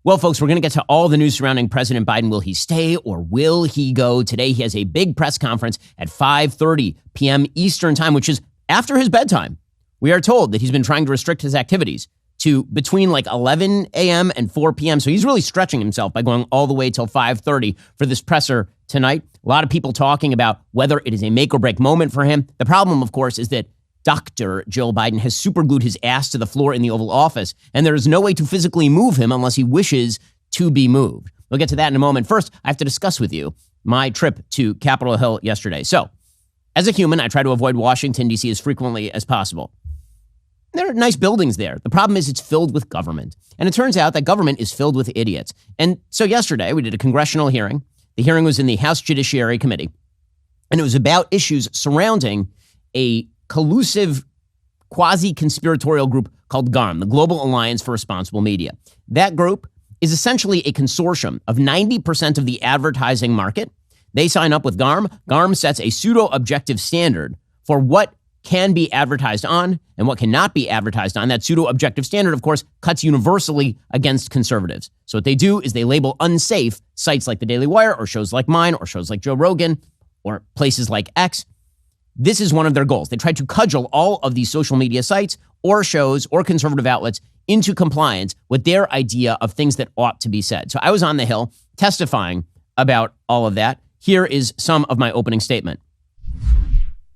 Well, folks, we're going to get to all the news surrounding President Biden. Will he stay or will he go? Today, he has a big press conference at 5:30 p.m. Eastern time, which is after his bedtime. We are told that he's been trying to restrict his activities to between like 11 a.m. and 4 p.m. So he's really stretching himself by going all the way till 5:30 for this presser tonight. A lot of people talking about whether it is a make or break moment for him. The problem, of course, is that Dr. Joe Biden has superglued his ass to the floor in the Oval Office, and there is no way to physically move him unless he wishes to be moved. We'll get to that in a moment. First, I have to discuss with you my trip to Capitol Hill yesterday. So, as a human, I try to avoid Washington, D.C. as frequently as possible. There are nice buildings there. The problem is it's filled with government. And it turns out that government is filled with idiots. And so yesterday, we did a congressional hearing. The hearing was in the House Judiciary Committee, and it was about issues surrounding a collusive quasi-conspiratorial group called GARM, the Global Alliance for Responsible Media. That group is essentially a consortium of 90% of the advertising market. They sign up with GARM. GARM sets a pseudo-objective standard for what can be advertised on and what cannot be advertised on. That pseudo-objective standard, of course, cuts universally against conservatives. So what they do is they label unsafe sites like the Daily Wire or shows like mine or shows like Joe Rogan or places like X. This is one of their goals. They try to cudgel all of these social media sites or shows or conservative outlets into compliance with their idea of things that ought to be said. So I was on the Hill testifying about all of that. Here is some of my opening statement.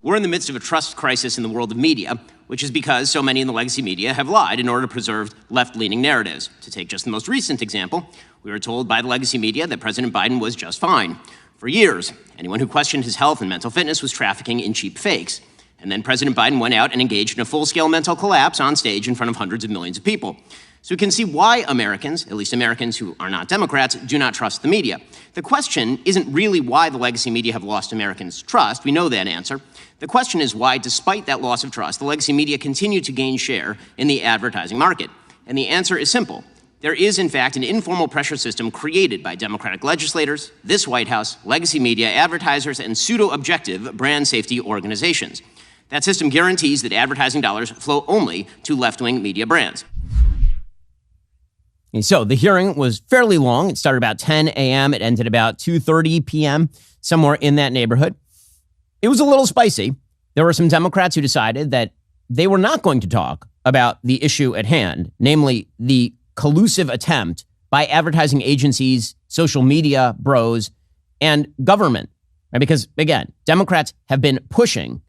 We're in the midst of a trust crisis in the world of media, which is because so many in the legacy media have lied in order to preserve left-leaning narratives. To take just the most recent example, we were told by the legacy media that President Biden was just fine. For years, anyone who questioned his health and mental fitness was trafficking in cheap fakes. And then President Biden went out and engaged in a full-scale mental collapse on stage in front of hundreds of millions of people. So we can see why Americans, at least Americans who are not Democrats, do not trust the media. The question isn't really why the legacy media have lost Americans' trust. We know that answer. The question is why, despite that loss of trust, the legacy media continue to gain share in the advertising market. And the answer is simple. There is, in fact, an informal pressure system created by Democratic legislators, this White House, legacy media, advertisers, and pseudo-objective brand safety organizations. That system guarantees that advertising dollars flow only to left-wing media brands. And so the hearing was fairly long. It started about 10 a.m. It ended about 2:30 p.m., somewhere in that neighborhood. It was a little spicy. There were some Democrats who decided that they were not going to talk about the issue at hand, namely the collusive attempt by advertising agencies, social media bros, and government. Right? Because, again, Democrats have been pushing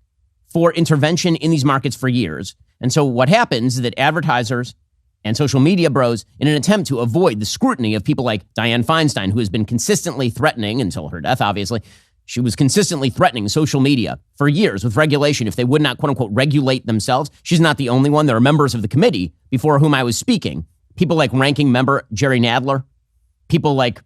for intervention in these markets for years. And so what happens is that advertisers and social media bros, in an attempt to avoid the scrutiny of people like Dianne Feinstein, who has been consistently threatening, until her death, obviously, she was consistently threatening social media for years with regulation if they would not, quote unquote, regulate themselves. She's not the only one. There are members of the committee before whom I was speaking. People like ranking member Jerry Nadler, people like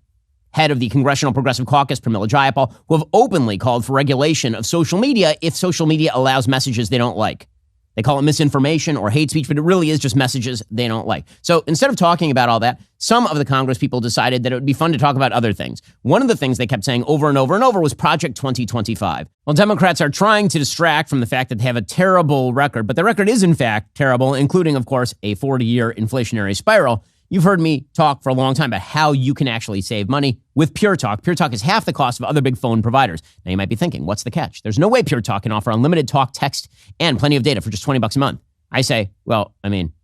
head of the Congressional Progressive Caucus, Pramila Jayapal, who have openly called for regulation of social media if social media allows messages they don't like. They call it misinformation or hate speech, but it really is just messages they don't like. So instead of talking about all that, some of the Congress people decided that it would be fun to talk about other things. One of the things they kept saying over and over and over was Project 2025. Well, Democrats are trying to distract from the fact that they have a terrible record, but the record is in fact terrible, including, of course, a 40-year inflationary spiral. You've heard me talk for a long time about how you can actually save money with Pure Talk. Pure Talk is half the cost of other big phone providers. Now you might be thinking, what's the catch? There's no way Pure Talk can offer unlimited talk, text, and plenty of data for just $20 a month. I say, well,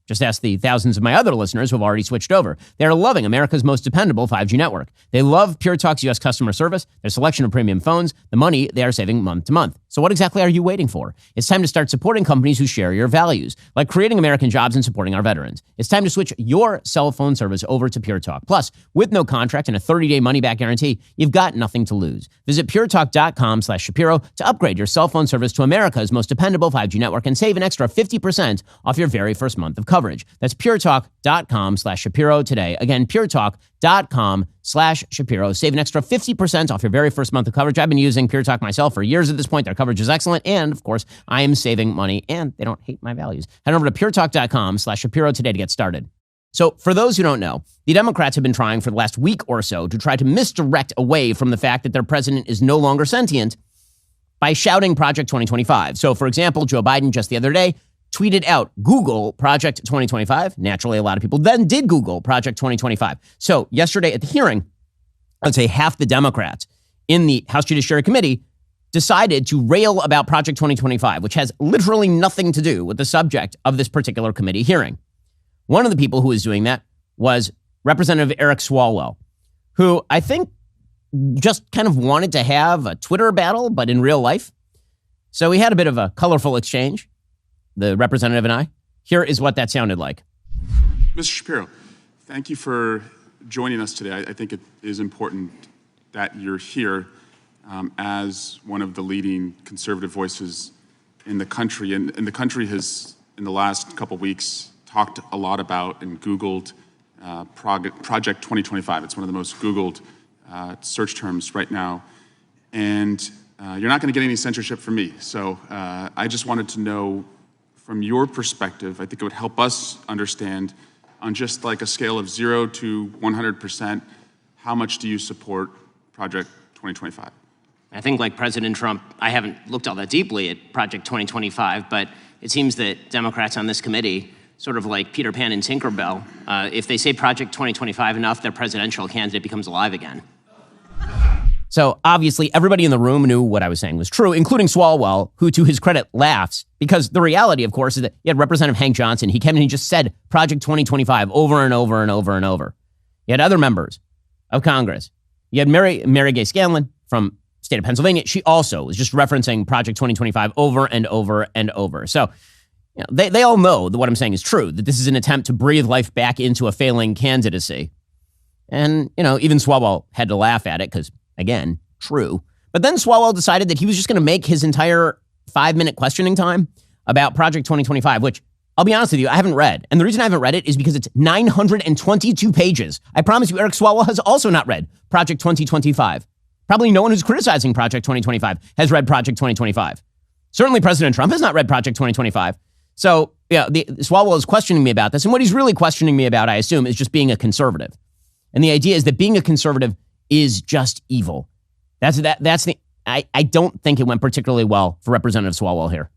just ask the thousands of my other listeners who have already switched over. They're loving America's most dependable 5G network. They love Pure Talk's U.S. customer service, their selection of premium phones, the money they are saving month to month. So what exactly are you waiting for? It's time to start supporting companies who share your values, like creating American jobs and supporting our veterans. It's time to switch your cell phone service over to Pure Talk. Plus, with no contract and a 30-day money-back guarantee, you've got nothing to lose. Visit puretalk.com/Shapiro to upgrade your cell phone service to America's most dependable 5G network and save an extra 50% off your very first month of coverage. That's puretalk.com/Shapiro today. Again, puretalk.com/Shapiro. Save an extra 50% off your very first month of coverage. I've been using Pure Talk myself for years at this point. Their coverage is excellent. And of course, I am saving money and they don't hate my values. Head over to puretalk.com/Shapiro today to get started. So for those who don't know, the Democrats have been trying for the last week or so to try to misdirect away from the fact that their president is no longer sentient by shouting Project 2025. So for example, Joe Biden just the other day tweeted out, Google Project 2025. Naturally, a lot of people then did Google Project 2025. So yesterday at the hearing, I'd say half the Democrats in the House Judiciary Committee decided to rail about Project 2025, which has literally nothing to do with the subject of this particular committee hearing. One of the people who was doing that was Representative Eric Swalwell, who I think just kind of wanted to have a Twitter battle, but in real life. So we had a bit of a colorful exchange, the representative and I. Here is what that sounded like. Mr. Shapiro, thank you for joining us today. I think it is important that you're here as one of the leading conservative voices in the country. And the country has, in the last couple weeks, talked a lot about and Googled Project 2025. It's one of the most Googled search terms right now. And you're not going to get any censorship from me. So I just wanted to know, from your perspective, I think it would help us understand on just like a scale of 0 to 100%, how much do you support Project 2025? I think, like President Trump, I haven't looked all that deeply at Project 2025, but it seems that Democrats on this committee, sort of like Peter Pan and Tinkerbell, if they say Project 2025 enough, their presidential candidate becomes alive again. So obviously everybody in the room knew what I was saying was true, including Swalwell, who to his credit laughs, because the reality, of course, is that you had Representative Hank Johnson. He came and he just said Project 2025 over and over and over and over. You had other members of Congress. You had Mary Gay Scanlon from state of Pennsylvania. She also was just referencing Project 2025 over and over and over. So they all know that what I'm saying is true, that this is an attempt to breathe life back into a failing candidacy. And, even Swalwell had to laugh at it because, again, true. But then Swalwell decided that he was just going to make his entire 5-minute questioning time about Project 2025, which, I'll be honest with you, I haven't read. And the reason I haven't read it is because it's 922 pages. I promise you, Eric Swalwell has also not read Project 2025. Probably no one who's criticizing Project 2025 has read Project 2025. Certainly President Trump has not read Project 2025. So, Swalwell is questioning me about this. And what he's really questioning me about, I assume, is just being a conservative. And the idea is that being a conservative is just evil. I don't think it went particularly well for Representative Swalwell here.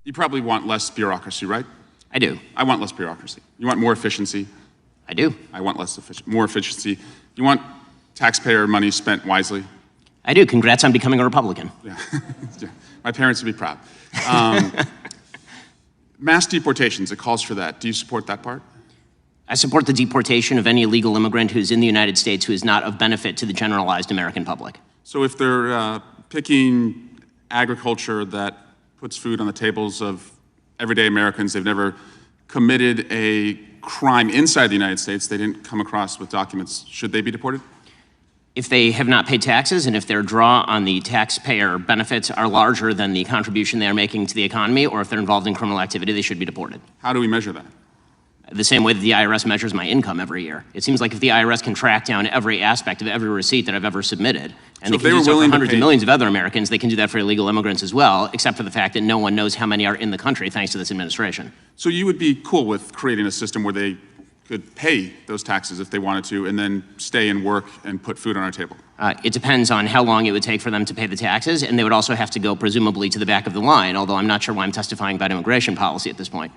You probably want less bureaucracy, right? I do. I want less bureaucracy. You want more efficiency. I do. I want more efficiency. You want taxpayer money spent wisely. I do. Congrats on becoming a Republican. Yeah. Yeah. My parents would be proud. Mass deportations, it calls for that. Do you support that part? I support the deportation of any illegal immigrant who's in the United States who is not of benefit to the generalized American public. So if they're picking agriculture that puts food on the tables of everyday Americans, they've never committed a crime inside the United States, they didn't come across with documents, should they be deported? If they have not paid taxes and if their draw on the taxpayer benefits are larger than the contribution they are making to the economy, or if they're involved in criminal activity, they should be deported. How do we measure that? The same way that the IRS measures my income every year. It seems like if the IRS can track down every aspect of every receipt that I've ever submitted, and they can do so for hundreds of millions of other Americans, they can do that for illegal immigrants as well, except for the fact that no one knows how many are in the country thanks to this administration. So you would be cool with creating a system where they could pay those taxes if they wanted to and then stay and work and put food on our table? It depends on how long it would take for them to pay the taxes, and they would also have to go presumably to the back of the line, although I'm not sure why I'm testifying about immigration policy at this point.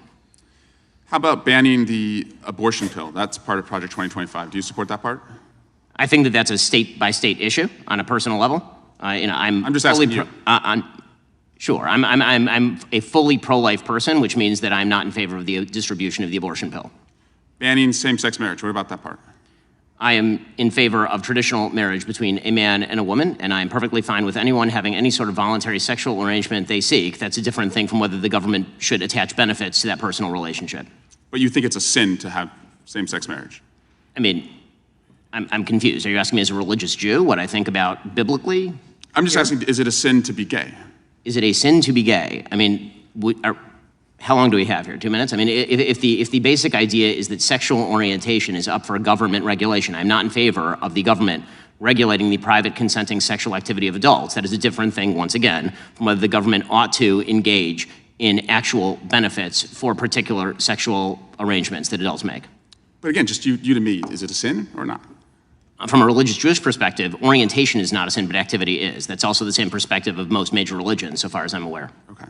How about banning the abortion pill? That's part of Project 2025. Do you support that part? I think that that's a state-by-state issue on a personal level. I'm just asking you. Sure, I'm a fully pro-life person, which means that I'm not in favor of the distribution of the abortion pill. Banning same-sex marriage, what about that part? I am in favor of traditional marriage between a man and a woman, and I'm perfectly fine with anyone having any sort of voluntary sexual arrangement they seek. That's a different thing from whether the government should attach benefits to that personal relationship. But you think it's a sin to have same-sex marriage? I mean, I'm confused. Are you asking me as a religious Jew what I think about biblically? I'm just asking, is it a sin to be gay? Is it a sin to be gay? I mean, how long do we have here? 2 minutes? I mean, if the basic idea is that sexual orientation is up for government regulation, I'm not in favor of the government regulating the private consenting sexual activity of adults. That is a different thing, once again, from whether the government ought to engage in actual benefits for particular sexual arrangements that adults make. But again, just you to me, is it a sin or not? From a religious Jewish perspective, orientation is not a sin, but activity is. That's also the same perspective of most major religions, so far as I'm aware. Okay.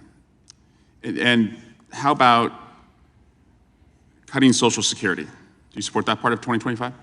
And how about cutting Social Security? Do you support that part of 2025?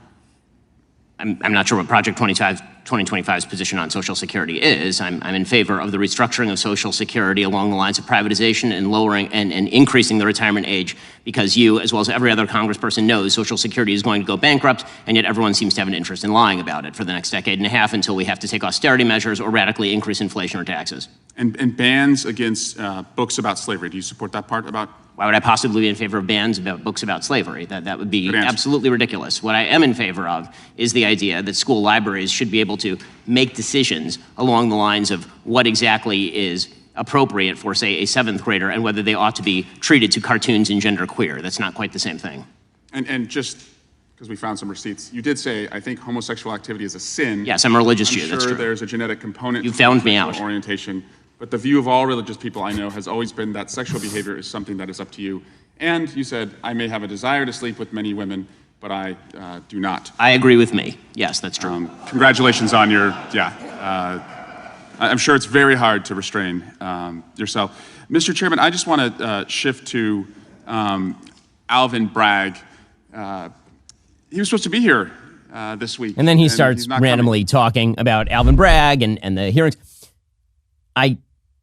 I'm not sure what Project 2025's position on Social Security is. I'm in favor of the restructuring of Social Security along the lines of privatization and lowering and increasing the retirement age, because you, as well as every other congressperson, knows Social Security is going to go bankrupt, and yet everyone seems to have an interest in lying about it for the next decade and a half until we have to take austerity measures or radically increase inflation or taxes. And bans against books about slavery. Do you support that part about? Why would I possibly be in favor of bans about books about slavery? That would be absolutely ridiculous. What I am in favor of is the idea that school libraries should be able to make decisions along the lines of what exactly is appropriate for, say, a seventh grader and whether they ought to be treated to cartoons and genderqueer. That's not quite the same thing. And just because we found some receipts, you did say, I think homosexual activity is a sin. Yes, I'm a religious Jew, that's true. There's a genetic component You found me out. Orientation. But the view of all religious people I know has always been that sexual behavior is something that is up to you. And you said, I may have a desire to sleep with many women, but I do not. I agree with me. Yes, that's true. Congratulations on your, I'm sure it's very hard to restrain yourself. Mr. Chairman, I just want to shift to Alvin Bragg. He was supposed to be here this week. And then he starts randomly talking about Alvin Bragg and the hearings. I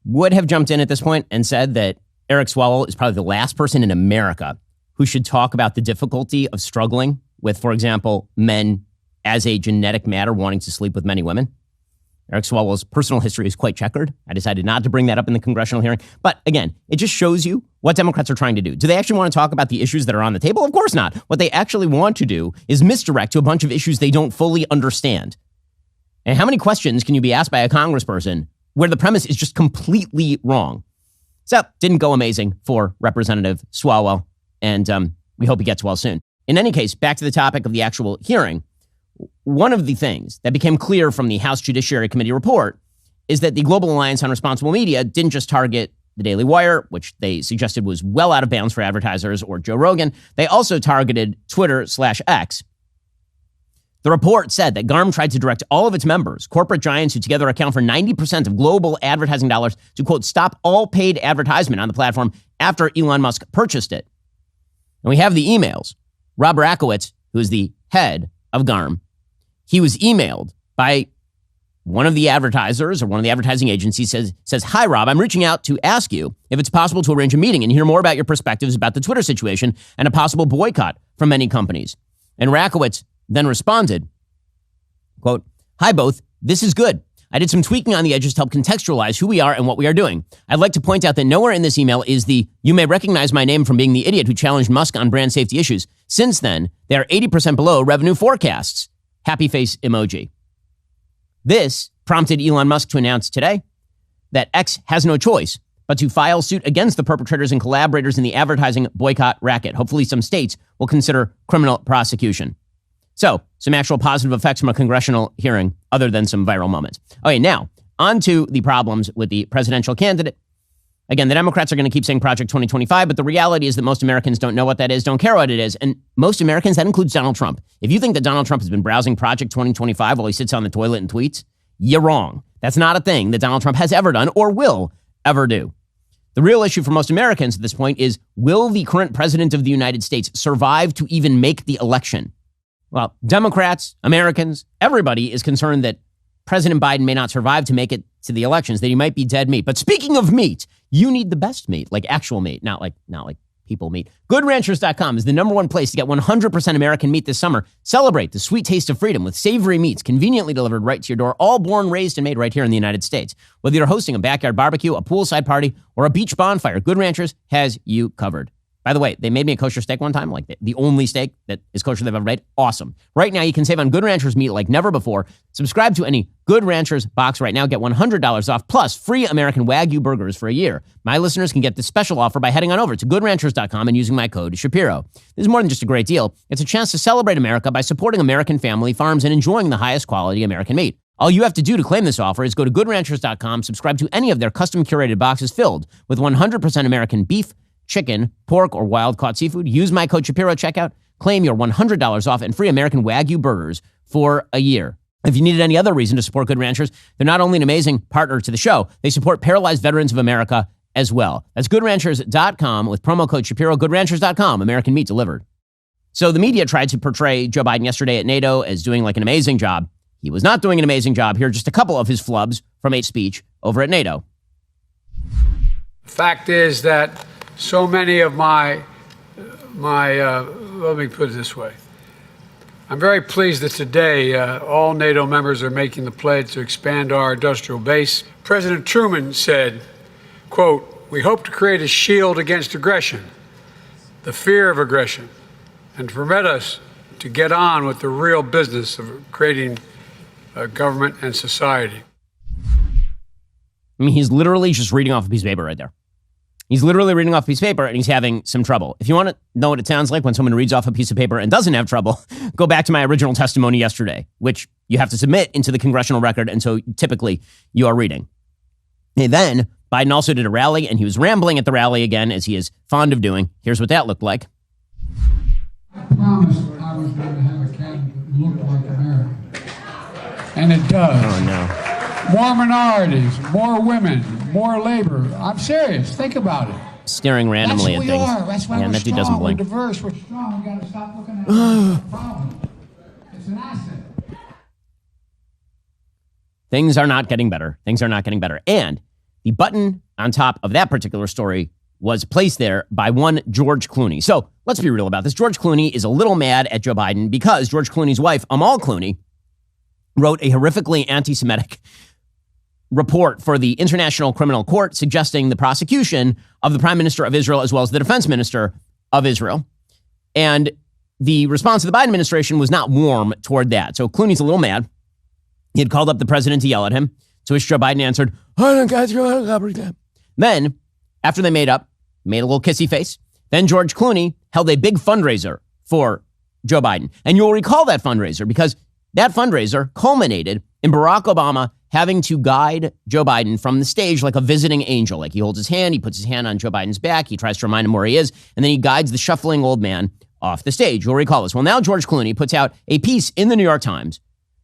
would have jumped in at this point and said that Eric Swalwell is probably the last person in America who should talk about the difficulty of struggling with, for example, men as a genetic matter wanting to sleep with many women. Eric Swalwell's personal history is quite checkered. I decided not to bring that up in the congressional hearing. But again, it just shows you what Democrats are trying to do. Do they actually want to talk about the issues that are on the table? Of course not. What they actually want to do is misdirect to a bunch of issues they don't fully understand. And how many questions can you be asked by a congressperson where the premise is just completely wrong? So, didn't go amazing for Representative Swalwell, and we hope he gets well soon. In any case, back to the topic of the actual hearing. One of the things that became clear from the House Judiciary Committee report is that the Global Alliance on Responsible Media didn't just target the Daily Wire, which they suggested was well out of bounds for advertisers, or Joe Rogan. They also targeted Twitter/X. The report said that GARM tried to direct all of its members, corporate giants who together account for 90% of global advertising dollars, to, quote, stop all paid advertisement on the platform after Elon Musk purchased it. And we have the emails. Rob Rakowitz, who is the head of GARM, he was emailed by one of the advertisers or one of the advertising agencies, says, "Hi, Rob, I'm reaching out to ask you if it's possible to arrange a meeting and hear more about your perspectives about the Twitter situation and a possible boycott from many companies." And Rakowitz then responded, quote, "Hi, both. This is good. I did some tweaking on the edges to help contextualize who we are and what we are doing. I'd like to point out that nowhere in this email is you may recognize my name from being the idiot who challenged Musk on brand safety issues. Since then, they are 80% below revenue forecasts. Happy face emoji." This prompted Elon Musk to announce today that X has no choice but to file suit against the perpetrators and collaborators in the advertising boycott racket. Hopefully some states will consider criminal prosecution. So, some actual positive effects from a congressional hearing other than some viral moments. Okay, now, on to the problems with the presidential candidate. Again, the Democrats are going to keep saying Project 2025, but the reality is that most Americans don't know what that is, don't care what it is, and most Americans, that includes Donald Trump. If you think that Donald Trump has been browsing Project 2025 while he sits on the toilet and tweets, you're wrong. That's not a thing that Donald Trump has ever done or will ever do. The real issue for most Americans at this point is, will the current president of the United States survive to even make the election? Well, Democrats, Americans, everybody is concerned that President Biden may not survive to make it to the elections, that he might be dead meat. But speaking of meat, you need the best meat, like actual meat, not like people meat. GoodRanchers.com is the number one place to get 100% American meat this summer. Celebrate the sweet taste of freedom with savory meats conveniently delivered right to your door, all born, raised, and made right here in the United States. Whether you're hosting a backyard barbecue, a poolside party, or a beach bonfire, Good Ranchers has you covered. By the way, they made me a kosher steak one time, like the only steak that is kosher they've ever made. Awesome. Right now, you can save on Good Ranchers meat like never before. Subscribe to any Good Ranchers box right now. Get $100 off, plus free American Wagyu burgers for a year. My listeners can get this special offer by heading on over to GoodRanchers.com and using my code Shapiro. This is more than just a great deal. It's a chance to celebrate America by supporting American family farms and enjoying the highest quality American meat. All you have to do to claim this offer is go to GoodRanchers.com, subscribe to any of their custom-curated boxes filled with 100% American beef, chicken, pork, or wild-caught seafood. Use my code Shapiro at checkout. Claim your $100 off and free American Wagyu burgers for a year. If you needed any other reason to support Good Ranchers, they're not only an amazing partner to the show, they support paralyzed veterans of America as well. That's goodranchers.com with promo code Shapiro. Goodranchers.com, American meat delivered. So the media tried to portray Joe Biden yesterday at NATO as doing like an amazing job. He was not doing an amazing job. Here are just a couple of his flubs from a speech over at NATO. The fact is that so many of let me put it this way. I'm very pleased that today all NATO members are making the pledge to expand our industrial base. President Truman said, quote, "We hope to create a shield against aggression, the fear of aggression, and to permit us to get on with the real business of creating a government and society." I mean, he's literally just reading off a piece of paper right there. He's literally reading off a piece of paper and he's having some trouble. If you want to know what it sounds like when someone reads off a piece of paper and doesn't have trouble, go back to my original testimony yesterday, which you have to submit into the congressional record. And so typically you are reading. And then Biden also did a rally and he was rambling at the rally again, as he is fond of doing. Here's what that looked like. I promised I was going to have a cabinet that looked like America. And it does. Oh, no. More minorities, more women, more labor. I'm serious. Think about it. Staring randomly at things. That's why Man, we're that dude strong. doesn't We're blink. diverse. We're strong. We got to stop looking at it as a problem. It's an asset. Things are not getting better. Things are not getting better. And the button on top of that particular story was placed there by one George Clooney. So let's be real about this. George Clooney is a little mad at Joe Biden because George Clooney's wife, Amal Clooney, wrote a horrifically anti-Semitic report for the International Criminal Court suggesting the prosecution of the Prime Minister of Israel as well as the Defense Minister of Israel. And the response of the Biden administration was not warm toward that. So Clooney's a little mad. He had called up the president to yell at him, to which Joe Biden answered, then, after they made a little kissy face, then George Clooney held a big fundraiser for Joe Biden. And you'll recall that fundraiser because that fundraiser culminated in Barack Obama having to guide Joe Biden from the stage like a visiting angel. Like he holds his hand, he puts his hand on Joe Biden's back, he tries to remind him where he is, and then he guides the shuffling old man off the stage. You'll recall this. Well, now George Clooney puts out a piece in the New York Times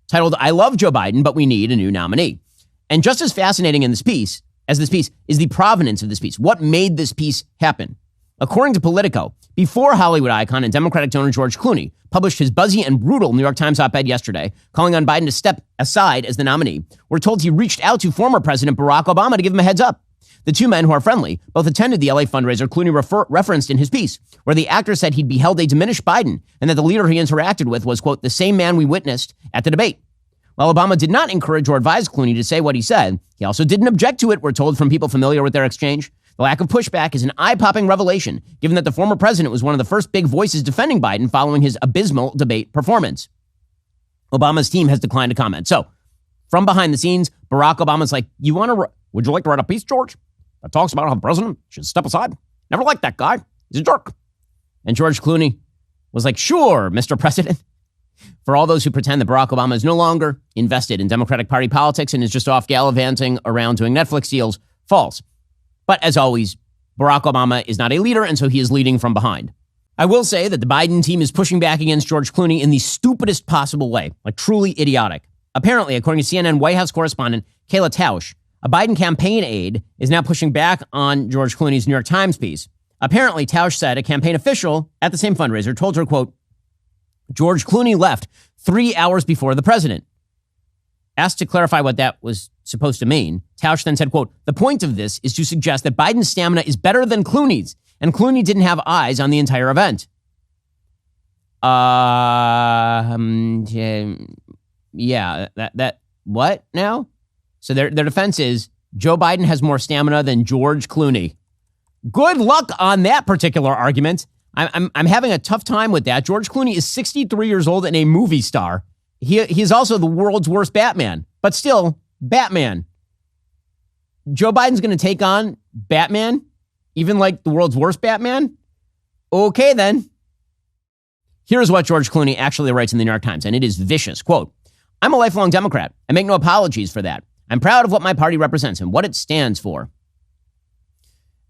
titled, "I love Joe Biden, but we need a new nominee." And just as fascinating in this piece as this piece is the provenance of this piece. What made this piece happen? According to Politico, before Hollywood icon and Democratic donor George Clooney published his buzzy and brutal New York Times op-ed yesterday, calling on Biden to step aside as the nominee, we're told he reached out to former President Barack Obama to give him a heads up. The two men, who are friendly, both attended the LA fundraiser Clooney referenced in his piece, where the actor said he'd beheld a diminished Biden and that the leader he interacted with was, quote, the same man we witnessed at the debate. While Obama did not encourage or advise Clooney to say what he said, he also didn't object to it, we're told from people familiar with their exchange. The lack of pushback is an eye-popping revelation, given that the former president was one of the first big voices defending Biden following his abysmal debate performance. Obama's team has declined to comment. So, from behind the scenes, Barack Obama's like, would you like to write a piece, George, that talks about how the president should step aside? Never liked that guy. He's a jerk. And George Clooney was like, sure, Mr. President. For all those who pretend that Barack Obama is no longer invested in Democratic Party politics and is just off gallivanting around doing Netflix deals, false. But as always, Barack Obama is not a leader, and so he is leading from behind. I will say that the Biden team is pushing back against George Clooney in the stupidest possible way, like truly idiotic. Apparently, according to CNN White House correspondent Kayla Tausch, a Biden campaign aide is now pushing back on George Clooney's New York Times piece. Apparently, Tausch said a campaign official at the same fundraiser told her, quote, George Clooney left 3 hours before the president. Asked to clarify what that was supposed to mean, Tausch then said, quote, the point of this is to suggest that Biden's stamina is better than Clooney's, and Clooney didn't have eyes on the entire event. Yeah, that what now? So their defense is Joe Biden has more stamina than George Clooney. Good luck on that particular argument. I'm having a tough time with that. George Clooney is 63 years old and a movie star. He is also the world's worst Batman, but still Batman. Joe Biden's going to take on Batman, even like the world's worst Batman? Okay, then. Here's what George Clooney actually writes in the New York Times, and it is vicious. Quote, I'm a lifelong Democrat. I make no apologies for that. I'm proud of what my party represents and what it stands for.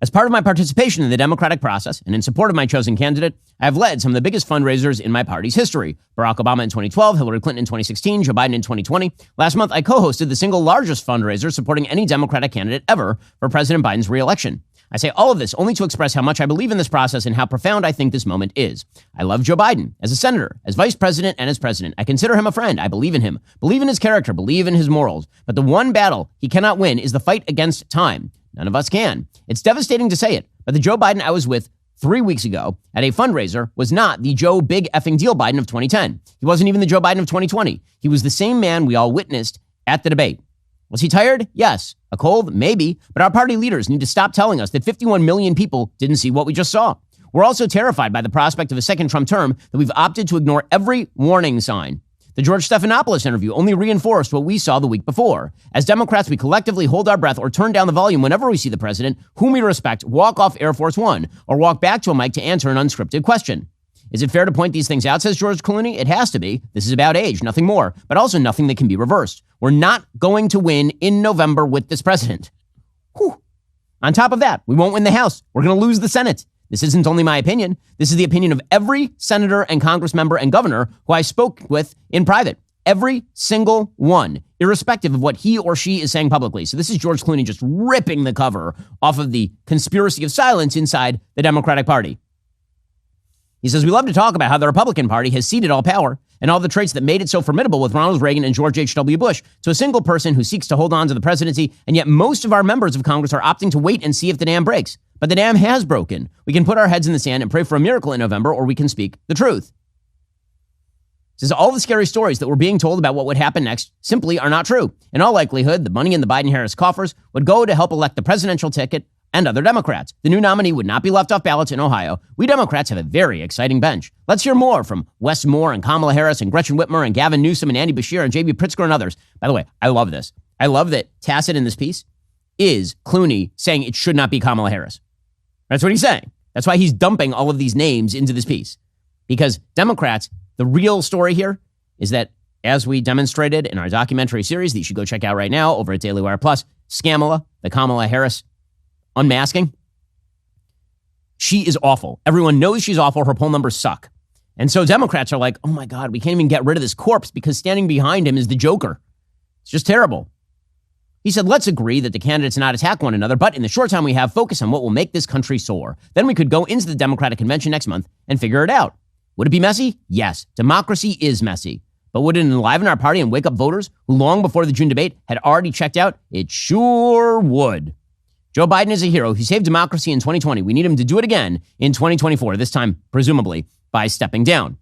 As part of my participation in the democratic process and in support of my chosen candidate, I have led some of the biggest fundraisers in my party's history. Barack Obama in 2012, Hillary Clinton in 2016, Joe Biden in 2020. Last month, I co-hosted the single largest fundraiser supporting any Democratic candidate ever for President Biden's re-election. I say all of this only to express how much I believe in this process and how profound I think this moment is. I love Joe Biden as a senator, as vice president, and as president. I consider him a friend. I believe in him, believe in his character, believe in his morals. But the one battle he cannot win is the fight against time. None of us can. It's devastating to say it, but the Joe Biden I was with 3 weeks ago at a fundraiser was not the Joe Big Effing Deal Biden of 2010. He wasn't even the Joe Biden of 2020. He was the same man we all witnessed at the debate. Was he tired? Yes. A cold? Maybe. But our party leaders need to stop telling us that 51 million people didn't see what we just saw. We're also terrified by the prospect of a second Trump term that we've opted to ignore every warning sign. The George Stephanopoulos interview only reinforced what we saw the week before. As Democrats, we collectively hold our breath or turn down the volume whenever we see the president, whom we respect, walk off Air Force One or walk back to a mic to answer an unscripted question. Is it fair to point these things out, says George Clooney? It has to be. This is about age, nothing more, but also nothing that can be reversed. We're not going to win in November with this president. Whew. On top of that, we won't win the House. We're going to lose the Senate. This isn't only my opinion. This is the opinion of every senator and Congress member and governor who I spoke with in private. Every single one, irrespective of what he or she is saying publicly. So this is George Clooney just ripping the cover off of the conspiracy of silence inside the Democratic Party. He says, we love to talk about how the Republican Party has ceded all power and all the traits that made it so formidable with Ronald Reagan and George H.W. Bush to a single person who seeks to hold on to the presidency, and yet most of our members of Congress are opting to wait and see if the dam breaks. But the dam has broken. We can put our heads in the sand and pray for a miracle in November, or we can speak the truth. He says all the scary stories that we're being told about what would happen next simply are not true. In all likelihood, the money in the Biden-Harris coffers would go to help elect the presidential ticket and other Democrats. The new nominee would not be left off ballots in Ohio. We Democrats have a very exciting bench. Let's hear more from Wes Moore and Kamala Harris and Gretchen Whitmer and Gavin Newsom and Andy Beshear and J.B. Pritzker and others. By the way, I love this. I love that tacit in this piece is Clooney saying it should not be Kamala Harris. That's what he's saying. That's why he's dumping all of these names into this piece. Because Democrats, the real story here is that, as we demonstrated in our documentary series that you should go check out right now over at Daily Wire Plus, Scamala, the Kamala Harris unmasking, she is awful. Everyone knows she's awful. Her poll numbers suck. And so Democrats are like, oh my God, we can't even get rid of this corpse because standing behind him is the Joker. It's just terrible. He said, let's agree that the candidates not attack one another, but in the short time we have, focus on what will make this country soar. Then we could go into the Democratic convention next month and figure it out. Would it be messy? Yes. Democracy is messy. But would it enliven our party and wake up voters who long before the June debate had already checked out? It sure would. Joe Biden is a hero. He saved democracy in 2020. We need him to do it again in 2024, this time, presumably, by stepping down.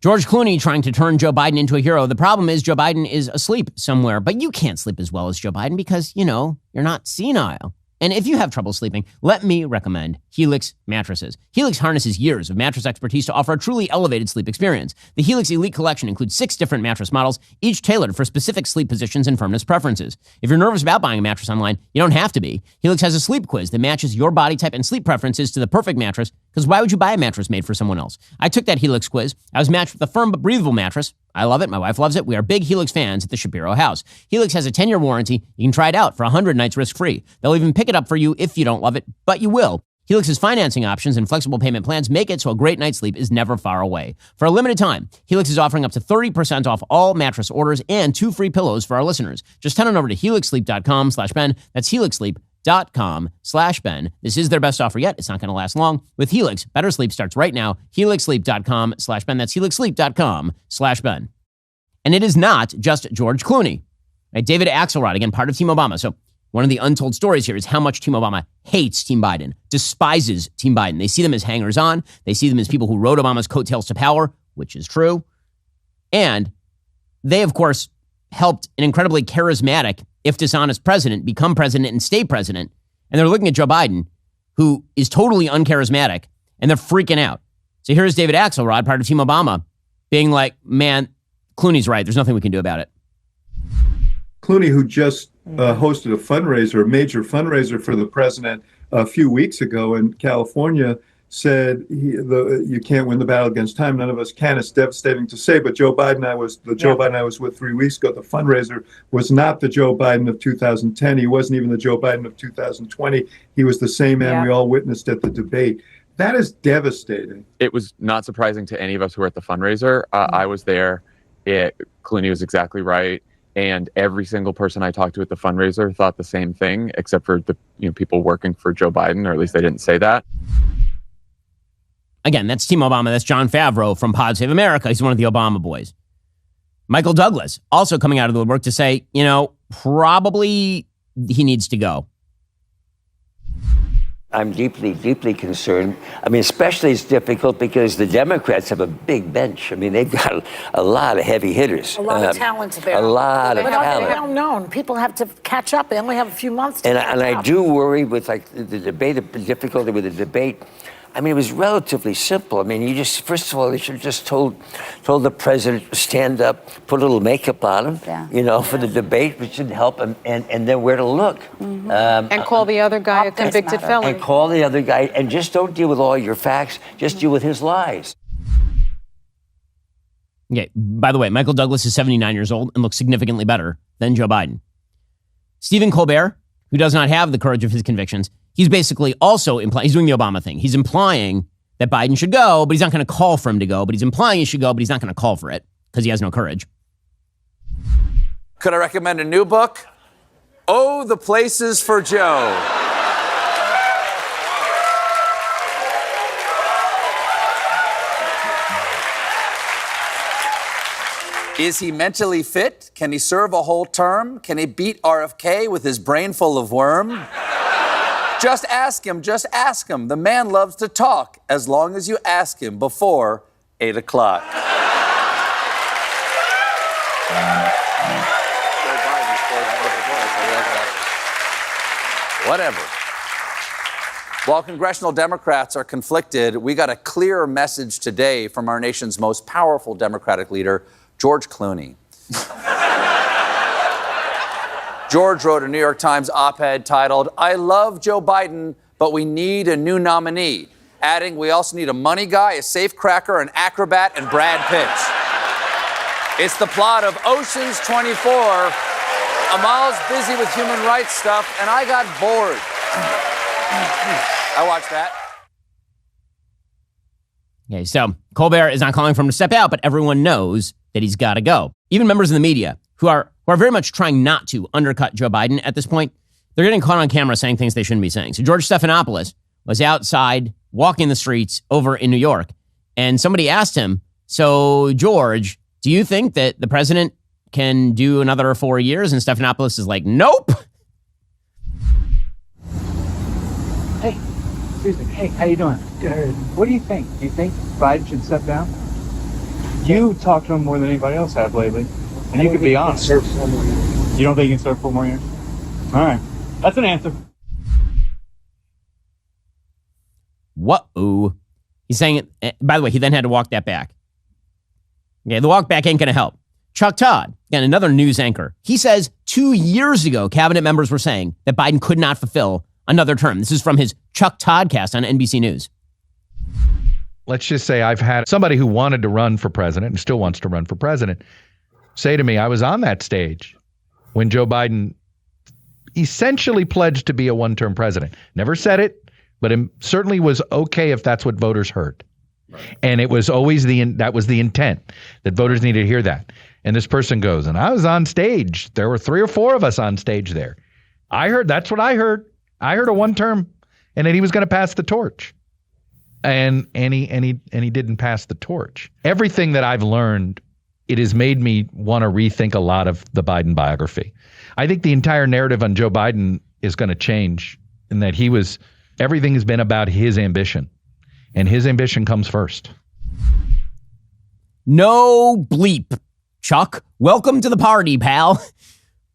George Clooney trying to turn Joe Biden into a hero. The problem is Joe Biden is asleep somewhere, but you can't sleep as well as Joe Biden because, you're not senile. And if you have trouble sleeping, let me recommend Helix mattresses. Helix harnesses years of mattress expertise to offer a truly elevated sleep experience. The Helix Elite Collection includes 6 different mattress models, each tailored for specific sleep positions and firmness preferences. If you're nervous about buying a mattress online, you don't have to be. Helix has a sleep quiz that matches your body type and sleep preferences to the perfect mattress, because why would you buy a mattress made for someone else? I took that Helix quiz. I was matched with a firm but breathable mattress. I love it. My wife loves it. We are big Helix fans at the Shapiro house. Helix has a 10-year warranty. You can try it out for 100 nights risk-free. They'll even pick it up for you if you don't love it, but you will. Helix's financing options and flexible payment plans make it so a great night's sleep is never far away. For a limited time, Helix is offering up to 30% off all mattress orders and 2 free pillows for our listeners. Just head on over to helixsleep.com/Ben. That's helixsleep.com/Ben. This is their best offer yet. It's not going to last long. With Helix, better sleep starts right now. helixsleep.com/Ben. That's helixsleep.com/Ben. And it is not just George Clooney. Right? David Axelrod, again, part of Team Obama. So one of the untold stories here is how much Team Obama hates Team Biden, despises Team Biden. They see them as hangers-on. They see them as people who rode Obama's coattails to power, which is true. And they, of course, helped an incredibly charismatic, if dishonest president become president and stay president. And they're looking at Joe Biden, who is totally uncharismatic, and they're freaking out. So here's David Axelrod, part of Team Obama, being like, man, Clooney's right. There's nothing we can do about it. Clooney, who just hosted a major fundraiser for the president a few weeks ago in California, said you can't win the battle against time. None of us can. It's devastating to say, but Joe Biden I was with 3 weeks ago, the fundraiser, was not the Joe Biden of 2010. He wasn't even the Joe Biden of 2020. He was the same man we all witnessed at the debate. That is devastating. It was not surprising to any of us who were at the fundraiser. I was there. Clooney was exactly right. And every single person I talked to at the fundraiser thought the same thing, except for the people working for Joe Biden, or at least they didn't say that. Again, that's Team Obama. That's John Favreau from Pod Save America. He's one of the Obama boys. Michael Douglas also coming out of the woodwork to say, probably he needs to go. I'm deeply, deeply concerned. I mean, especially it's difficult because the Democrats have a big bench. I mean, they've got a lot of heavy hitters. A lot of talent there. A lot of talent. They don't know. People have to catch up. They only have a few months to catch up. And I do worry with the debate, the difficulty with the debate. I mean, it was relatively simple. I mean, first of all, they should have just told the president to stand up, put a little makeup on him, for the debate, which should help him, and then where to look. Mm-hmm. And call the other guy a convicted felon. And call the other guy, and just don't deal with all your facts, just deal with his lies. Okay, by the way, Michael Douglas is 79 years old and looks significantly better than Joe Biden. Stephen Colbert, who does not have the courage of his convictions, he's basically also he's doing the Obama thing. He's implying that Biden should go, but he's not going to call for him to go. But he's implying he should go, but he's not going to call for it because he has no courage. Could I recommend a new book? Oh, the Places for Joe. Is he mentally fit? Can he serve a whole term? Can he beat RFK with his brain full of worm? Just ask him. The man loves to talk as long as you ask him before 8 o'clock. Whatever. While congressional Democrats are conflicted, we got a clear message today from our nation's most powerful Democratic leader, George Clooney. George wrote a New York Times op-ed titled, "I love Joe Biden, but we need a new nominee," adding, "We also need a money guy, a safecracker, an acrobat, and Brad Pitt." It's the plot of Ocean's 24. Amal's busy with human rights stuff, and I got bored. I watched that. Okay, so Colbert is not calling for him to step out, but everyone knows that he's got to go. Even members of the media who are very much trying not to undercut Joe Biden at this point, they're getting caught on camera saying things they shouldn't be saying. So George Stephanopoulos was outside walking the streets over in New York, and somebody asked him, "So George, do you think that the president can do another 4 years?" And Stephanopoulos is like, "Nope." Hey, excuse me. Hey, how you doing? Good. What do you think? Do you think Biden should step down? You talked to him more than anybody else have lately, and you could be honest. You don't think he can serve 4 more years? All right, that's an answer. Whoa. He's saying it. By the way, he then had to walk that back. Okay, the walk back ain't going to help. Chuck Todd, again, another news anchor. He says 2 years ago, cabinet members were saying that Biden could not fulfill another term. This is from his Chuck Todd-cast on NBC News. Let's just say I've had somebody who wanted to run for president and still wants to run for president say to me, I was on that stage when Joe Biden essentially pledged to be a one-term president. Never said it, but it certainly was okay if that's what voters heard. Right. And it was always that was the intent, that voters needed to hear that. And this person goes, and I was on stage. There were 3 or 4 of us on stage there. I heard, that's what I heard. I heard a one-term, and then he was going to pass the torch. And he didn't pass the torch. Everything that I've learned, it has made me want to rethink a lot of the Biden biography. I think the entire narrative on Joe Biden is going to change in that everything has been about his ambition, and his ambition comes first. No bleep, Chuck. Welcome to the party, pal.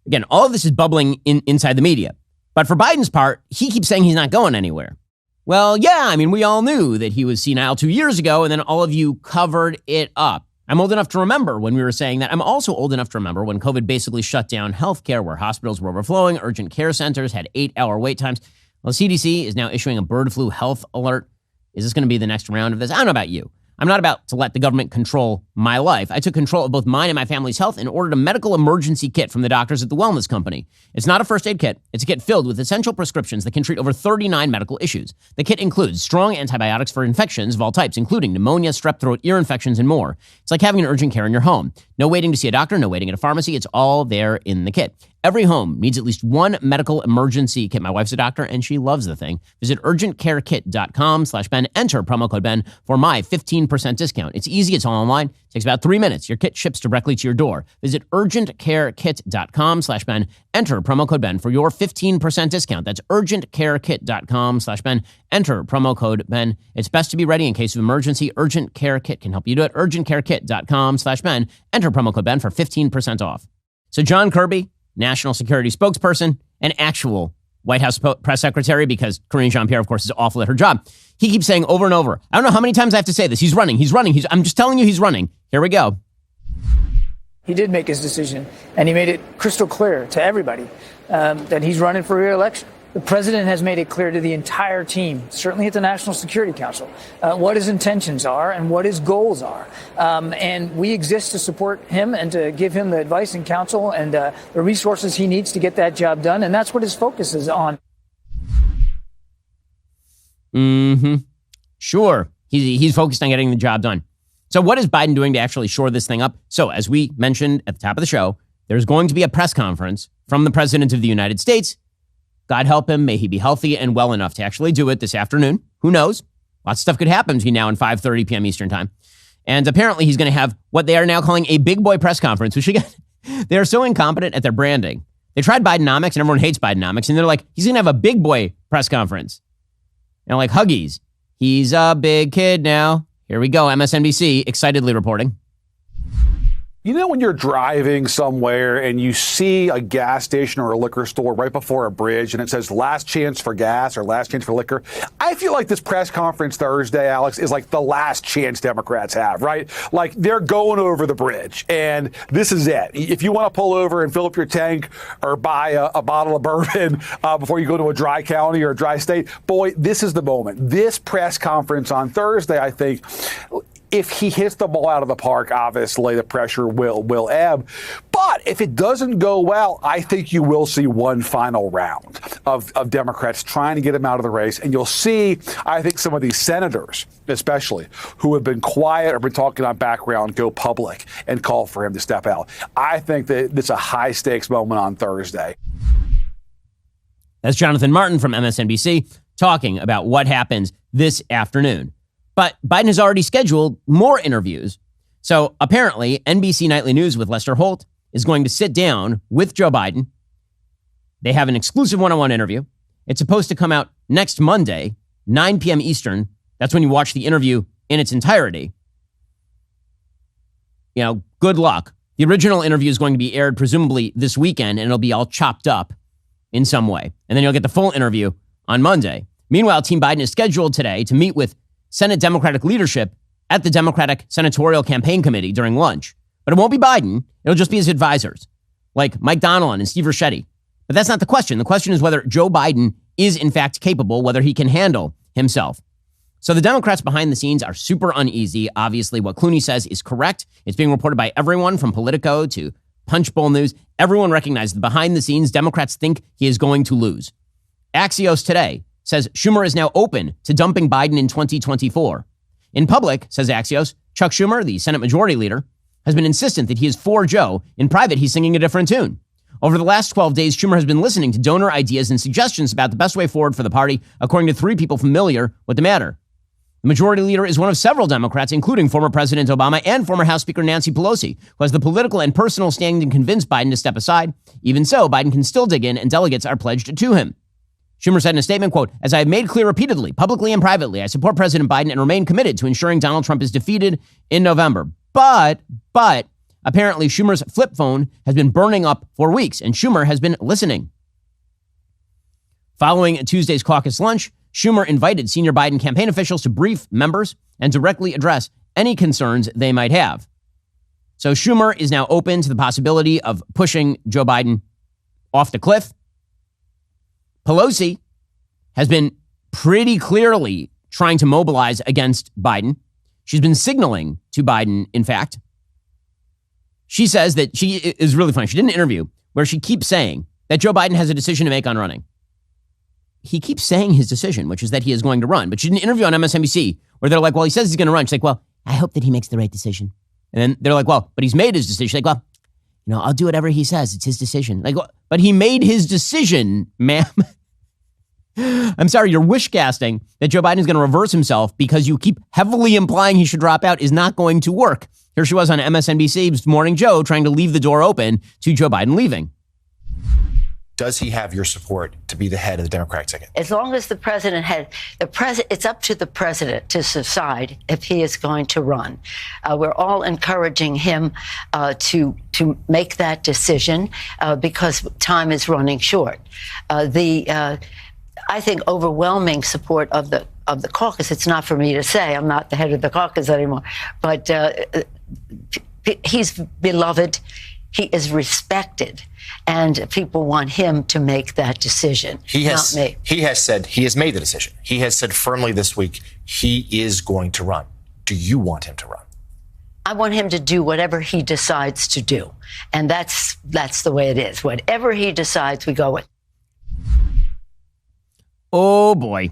Again, all of this is bubbling inside the media. But for Biden's part, he keeps saying he's not going anywhere. Well, yeah, I mean, we all knew that he was senile 2 years ago, and then all of you covered it up. I'm old enough to remember when we were saying that. I'm also old enough to remember when COVID basically shut down healthcare, where hospitals were overflowing, urgent care centers had 8-hour wait times. Well, the CDC is now issuing a bird flu health alert. Is this going to be the next round of this? I don't know about you. I'm not about to let the government control my life. I took control of both mine and my family's health and ordered a medical emergency kit from the doctors at the wellness company. It's not a first aid kit. It's a kit filled with essential prescriptions that can treat over 39 medical issues. The kit includes strong antibiotics for infections of all types, including pneumonia, strep throat, ear infections, and more. It's like having an urgent care in your home. No waiting to see a doctor, no waiting at a pharmacy. It's all there in the kit. Every home needs at least one medical emergency kit. My wife's a doctor and she loves the thing. Visit urgentcarekit.com/Ben. Enter promo code Ben for my 15% discount. It's easy. It's all online. It takes about 3 minutes. Your kit ships directly to your door. Visit urgentcarekit.com/Ben. Enter promo code Ben for your 15% discount. That's urgentcarekit.com/Ben. Enter promo code Ben. It's best to be ready in case of emergency. Urgent Care Kit can help you do it. urgentcarekit.com/Ben. Enter promo code Ben for 15% off. So John Kirby, national security spokesperson, and actual White House press secretary, because Karine Jean-Pierre, of course, is awful at her job. He keeps saying over and over, I don't know how many times I have to say this. He's running. I'm just telling you he's running. Here we go. He did make his decision, and he made it crystal clear to everybody that he's running for re-election. The president has made it clear to the entire team, certainly at the National Security Council, what his intentions are and what his goals are. And we exist to support him and to give him the advice and counsel and the resources he needs to get that job done. And that's what his focus is on. Sure. He's focused on getting the job done. So what is Biden doing to actually shore this thing up? So as we mentioned at the top of the show, there's going to be a press conference from the president of the United States. God help him. May he be healthy and well enough to actually do it this afternoon. Who knows? Lots of stuff could happen between now and 5:30 p.m. Eastern time. And apparently he's going to have what they are now calling a big boy press conference, which again, they are so incompetent at their branding. They tried Bidenomics and everyone hates Bidenomics. And they're like, he's going to have a big boy press conference. And like Huggies, he's a big kid now. Here we go. MSNBC excitedly reporting. You know when you're driving somewhere and you see a gas station or a liquor store right before a bridge and it says last chance for gas or last chance for liquor? I feel like this press conference Thursday, Alex, is like the last chance Democrats have, right? Like they're going over the bridge and this is it. If you want to pull over and fill up your tank or buy a bottle of bourbon before you go to a dry county or a dry state, boy, this is the moment. This press conference on Thursday, I think, if he hits the ball out of the park, obviously the pressure will ebb. But if it doesn't go well, I think you will see one final round of Democrats trying to get him out of the race. And you'll see, I think, some of these senators, especially, who have been quiet or been talking on background, go public and call for him to step out. I think that it's a high-stakes moment on Thursday. That's Jonathan Martin from MSNBC talking about what happens this afternoon. But Biden has already scheduled more interviews. So apparently, NBC Nightly News with Lester Holt is going to sit down with Joe Biden. They have an exclusive one-on-one interview. It's supposed to come out next Monday, 9 p.m. Eastern. That's when you watch the interview in its entirety. You know, good luck. The original interview is going to be aired presumably this weekend, and it'll be all chopped up in some way. And then you'll get the full interview on Monday. Meanwhile, Team Biden is scheduled today to meet with Senate Democratic leadership at the Democratic Senatorial Campaign Committee during lunch. But it won't be Biden. It'll just be his advisors, like Mike Donilon and Steve Ricchetti. But that's not the question. The question is whether Joe Biden is in fact capable, whether he can handle himself. So the Democrats behind the scenes are super uneasy. Obviously, what Clooney says is correct. It's being reported by everyone from Politico to Punchbowl News. Everyone recognizes that behind the scenes, Democrats think he is going to lose. Axios today says Schumer is now open to dumping Biden in 2024. In public, says Axios, Chuck Schumer, the Senate Majority Leader, has been insistent that he is for Joe. In private, he's singing a different tune. Over the last 12 days, Schumer has been listening to donor ideas and suggestions about the best way forward for the party, according to 3 people familiar with the matter. The Majority Leader is one of several Democrats, including former President Obama and former House Speaker Nancy Pelosi, who has the political and personal standing to convince Biden to step aside. Even so, Biden can still dig in, and delegates are pledged to him. Schumer said in a statement, quote, "As I have made clear repeatedly, publicly and privately, I support President Biden and remain committed to ensuring Donald Trump is defeated in November." But apparently Schumer's flip phone has been burning up for weeks, and Schumer has been listening. Following Tuesday's caucus lunch, Schumer invited senior Biden campaign officials to brief members and directly address any concerns they might have. So Schumer is now open to the possibility of pushing Joe Biden off the cliff. Pelosi has been pretty clearly trying to mobilize against Biden. She's been signaling to Biden, in fact. She says that she is really funny. She did an interview where she keeps saying that Joe Biden has a decision to make on running. He keeps saying his decision, which is that he is going to run. But she did an interview on MSNBC where they're like, well, he says he's going to run. She's like, well, I hope that he makes the right decision. And then they're like, well, but he's made his decision. She's like, well, I'll do whatever he says. It's his decision. Like, but he made his decision, ma'am. I'm sorry, your wish casting that Joe Biden is going to reverse himself because you keep heavily implying he should drop out is not going to work. Here she was on MSNBC's Morning Joe trying to leave the door open to Joe Biden leaving. Does he have your support to be the head of the Democratic ticket? As long as the president it's up to the president to decide if he is going to run. We're all encouraging him to make that decision because time is running short. I think overwhelming support of the caucus. It's not for me to say. I'm not the head of the caucus anymore, but he's beloved. He is respected, and people want him to make that decision, not me. He has said he has made the decision. He has said firmly this week he is going to run. Do you want him to run? I want him to do whatever he decides to do, and that's the way it is. Whatever he decides, we go with. Oh, boy.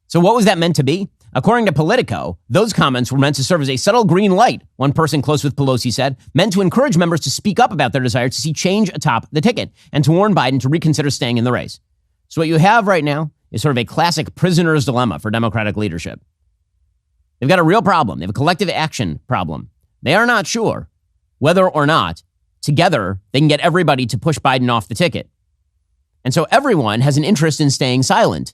So what was that meant to be? According to Politico, those comments were meant to serve as a subtle green light, one person close with Pelosi said, meant to encourage members to speak up about their desire to see change atop the ticket and to warn Biden to reconsider staying in the race. So what you have right now is sort of a classic prisoner's dilemma for Democratic leadership. They've got a real problem. They have a collective action problem. They are not sure whether or not together they can get everybody to push Biden off the ticket. And so everyone has an interest in staying silent.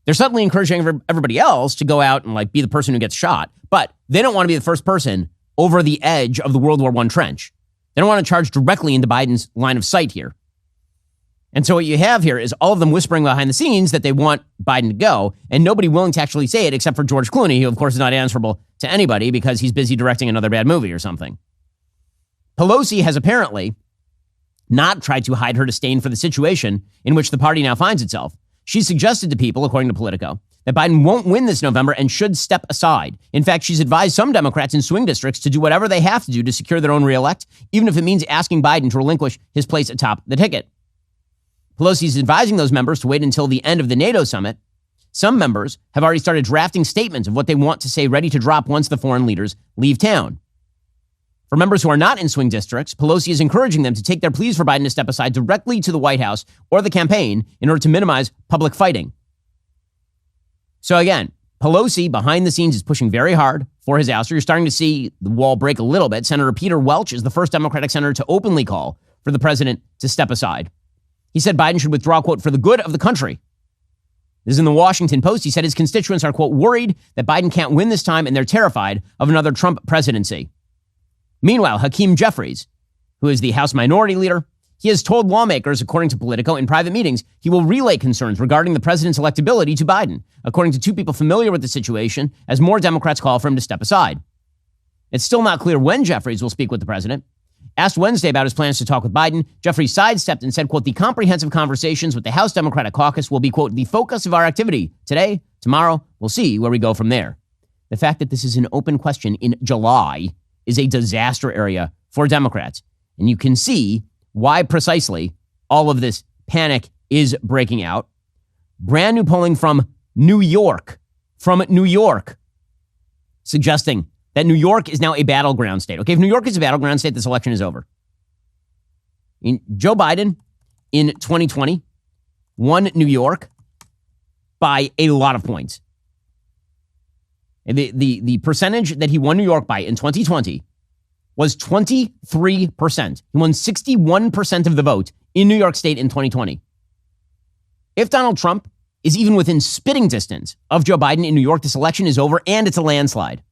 They're suddenly encouraging everybody else to go out and be the person who gets shot, but they don't want to be the first person over the edge of the World War I trench. They don't want to charge directly into Biden's line of sight here. And so what you have here is all of them whispering behind the scenes that they want Biden to go, and nobody willing to actually say it except for George Clooney, who of course is not answerable to anybody because he's busy directing another bad movie or something. Pelosi has apparently not tried to hide her disdain for the situation in which the party now finds itself. She suggested to people, according to Politico, that Biden won't win this November and should step aside. In fact, she's advised some Democrats in swing districts to do whatever they have to do to secure their own reelect, even if it means asking Biden to relinquish his place atop the ticket. Pelosi's advising those members to wait until the end of the NATO summit. Some members have already started drafting statements of what they want to say ready to drop once the foreign leaders leave town. For members who are not in swing districts, Pelosi is encouraging them to take their pleas for Biden to step aside directly to the White House or the campaign in order to minimize public fighting. So again, Pelosi behind the scenes is pushing very hard for his ouster. You're starting to see the wall break a little bit. Senator Peter Welch is the first Democratic senator to openly call for the president to step aside. He said Biden should withdraw, quote, for the good of the country. This is in the Washington Post. He said his constituents are, quote, worried that Biden can't win this time and they're terrified of another Trump presidency. Meanwhile, Hakeem Jeffries, who is the House Minority Leader, he has told lawmakers, according to Politico, in private meetings, he will relay concerns regarding the president's electability to Biden, according to two people familiar with the situation, as more Democrats call for him to step aside. It's still not clear when Jeffries will speak with the president. Asked Wednesday about his plans to talk with Biden, Jeffries sidestepped and said, quote, the comprehensive conversations with the House Democratic Caucus will be, quote, the focus of our activity today, tomorrow. We'll see where we go from there. The fact that this is an open question in July is a disaster area for Democrats. And you can see why precisely all of this panic is breaking out. Brand new polling from New York, suggesting that New York is now a battleground state. Okay, if New York is a battleground state, this election is over. Joe Biden in 2020 won New York by a lot of points. The percentage that he won New York by in 2020 was 23%. He won 61% of the vote in New York State in 2020. If Donald Trump is even within spitting distance of Joe Biden in New York, this election is over and it's a landslide.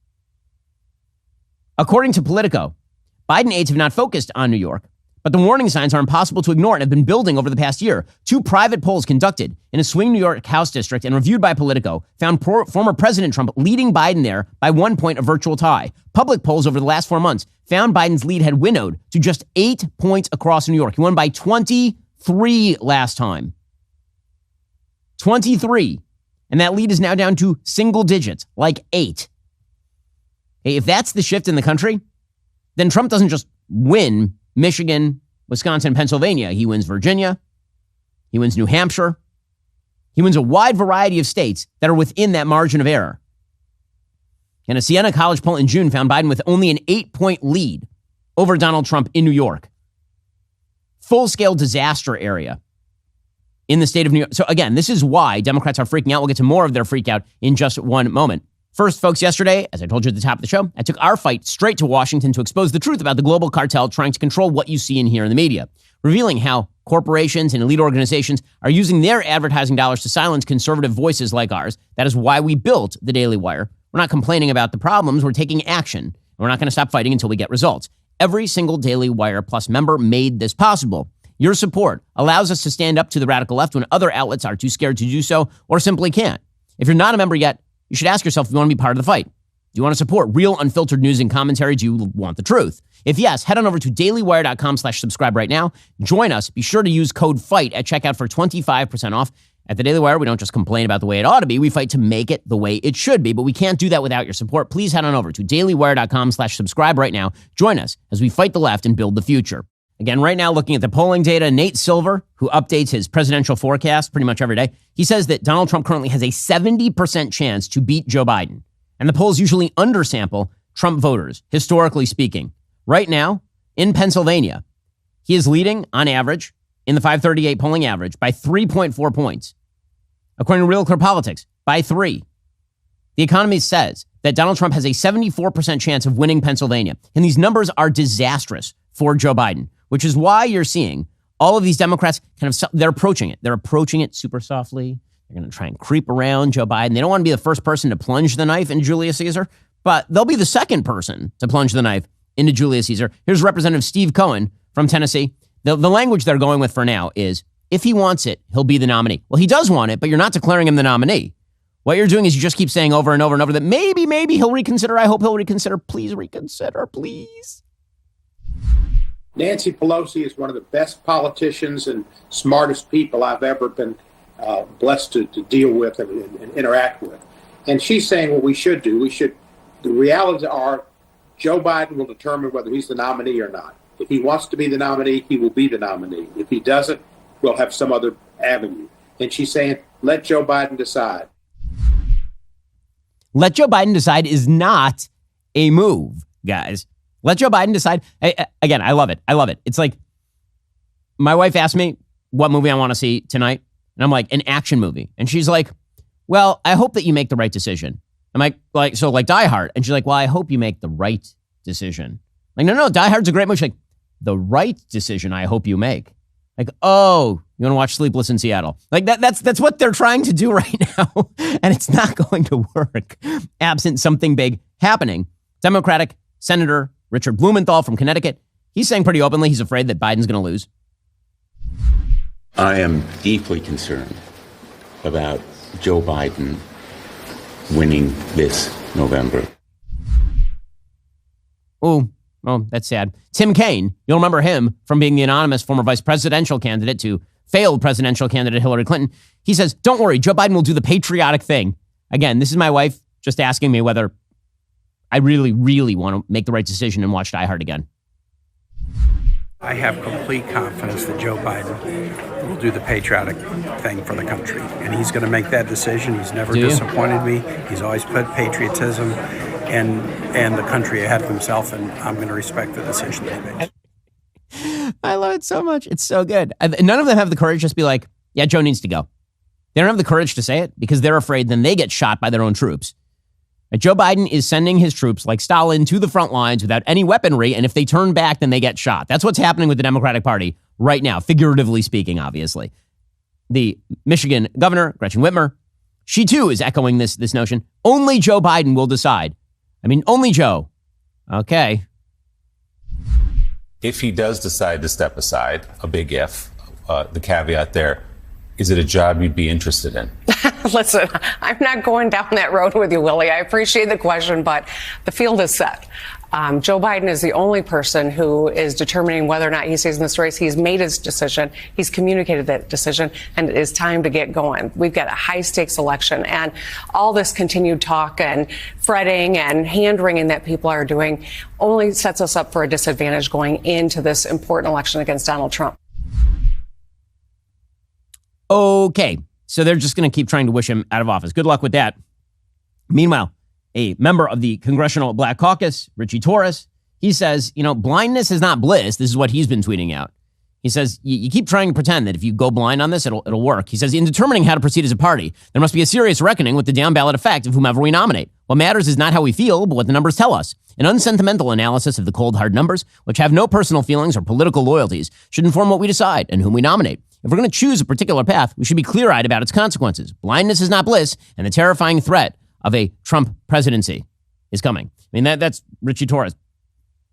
According to Politico, Biden aides have not focused on New York, but the warning signs are impossible to ignore and have been building over the past year. Two private polls conducted in a swing New York House district and reviewed by Politico found former President Trump leading Biden there by 1 point, a virtual tie. Public polls over the last 4 months found Biden's lead had winnowed to just 8 points across New York. He won by 23 last time. 23. And that lead is now down to single digits, like 8. Hey, if that's the shift in the country, then Trump doesn't just win Michigan, Wisconsin, Pennsylvania. He wins Virginia. He wins New Hampshire. He wins a wide variety of states that are within that margin of error. And a Siena College poll in June found Biden with only an 8-point lead over Donald Trump in New York. Full-scale disaster area in the state of New York. So again, this is why Democrats are freaking out. We'll get to more of their freak out in just one moment. First, folks, yesterday, as I told you at the top of the show, I took our fight straight to Washington to expose the truth about the global cartel trying to control what you see and hear in the media, revealing how corporations and elite organizations are using their advertising dollars to silence conservative voices like ours. That is why we built the Daily Wire. We're not complaining about the problems. We're taking action. We're not going to stop fighting until we get results. Every single Daily Wire Plus member made this possible. Your support allows us to stand up to the radical left when other outlets are too scared to do so or simply can't. If you're not a member yet, you should ask yourself if you want to be part of the fight. Do you want to support real unfiltered news and commentary? Do you want the truth? If yes, head on over to dailywire.com/subscribe right now. Join us. Be sure to use code FIGHT at checkout for 25% off. At the Daily Wire, we don't just complain about the way it ought to be. We fight to make it the way it should be, but we can't do that without your support. Please head on over to dailywire.com/subscribe right now. Join us as we fight the left and build the future. Again, right now, looking at the polling data, Nate Silver, who updates his presidential forecast pretty much every day, he says that Donald Trump currently has a 70% chance to beat Joe Biden. And the polls usually undersample Trump voters, historically speaking. Right now, in Pennsylvania, he is leading, on average, in the 538 polling average, by 3.4 points. According to Real Clear Politics, by 3. The Economist says that Donald Trump has a 74% chance of winning Pennsylvania. And these numbers are disastrous for Joe Biden, which is why you're seeing all of these Democrats they're approaching it. They're approaching it super softly. They're going to try and creep around Joe Biden. They don't want to be the first person to plunge the knife into Julius Caesar, but they'll be the second person to plunge the knife into Julius Caesar. Here's Representative Steve Cohen from Tennessee. The language they're going with for now is, if he wants it, he'll be the nominee. Well, he does want it, but you're not declaring him the nominee. What you're doing is you just keep saying over and over and over that maybe he'll reconsider. I hope he'll reconsider. Please reconsider, please. Nancy Pelosi is one of the best politicians and smartest people I've ever been blessed to deal with and interact with. And she's saying what we should do. The realities are Joe Biden will determine whether he's the nominee or not. If he wants to be the nominee, he will be the nominee. If he doesn't, we'll have some other avenue. And she's saying, let Joe Biden decide. Let Joe Biden decide is not a move, guys. Let Joe Biden decide. Again, I love it. I love it. It's like my wife asked me what movie I want to see tonight. And I'm like, an action movie. And she's like, well, I hope that you make the right decision. I'm like, so Die Hard. And she's like, well, I hope you make the right decision. I'm like, no, Die Hard's a great movie. She's like, the right decision I hope you make. Like, oh, you want to watch Sleepless in Seattle? Like that's what they're trying to do right now. And it's not going to work absent something big happening. Democratic Senator Richard Blumenthal from Connecticut, he's saying pretty openly he's afraid that Biden's going to lose. I am deeply concerned about Joe Biden winning this November. Oh, that's sad. Tim Kaine, you'll remember him from being the anonymous former vice presidential candidate to failed presidential candidate Hillary Clinton. He says, don't worry, Joe Biden will do the patriotic thing. Again, this is my wife just asking me whether I really, really want to make the right decision and watch Die Hard again. I have complete confidence that Joe Biden will do the patriotic thing for the country. And he's going to make that decision. He's never disappointed me. He's always put patriotism and the country ahead of himself, and I'm going to respect the decision that he makes. I love it so much. It's so good. None of them have the courage to just be like, yeah, Joe needs to go. They don't have the courage to say it because they're afraid then they get shot by their own troops. Joe Biden is sending his troops like Stalin to the front lines without any weaponry, and if they turn back, then they get shot. That's what's happening with the Democratic Party right now, figuratively speaking, obviously. The Michigan governor, Gretchen Whitmer, she too is echoing this notion. Only Joe Biden will decide. I mean, only Joe. Okay. If he does decide to step aside, a big if, the caveat there, is it a job you'd be interested in? Listen, I'm not going down that road with you, Willie. I appreciate the question, but the field is set. Joe Biden is the only person who is determining whether or not he stays in this race. He's made his decision. He's communicated that decision, and it is time to get going. We've got a high-stakes election, and all this continued talk and fretting and hand-wringing that people are doing only sets us up for a disadvantage going into this important election against Donald Trump. Okay, so they're just going to keep trying to wish him out of office. Good luck with that. Meanwhile, a member of the Congressional Black Caucus, Richie Torres, he says, blindness is not bliss. This is what he's been tweeting out. He says, you keep trying to pretend that if you go blind on this, it'll work. He says, in determining how to proceed as a party, there must be a serious reckoning with the down ballot effect of whomever we nominate. What matters is not how we feel, but what the numbers tell us. An unsentimental analysis of the cold, hard numbers, which have no personal feelings or political loyalties, should inform what we decide and whom we nominate. If we're going to choose a particular path, we should be clear-eyed about its consequences. Blindness is not bliss, and the terrifying threat of a Trump presidency is coming. I mean, that's Richie Torres.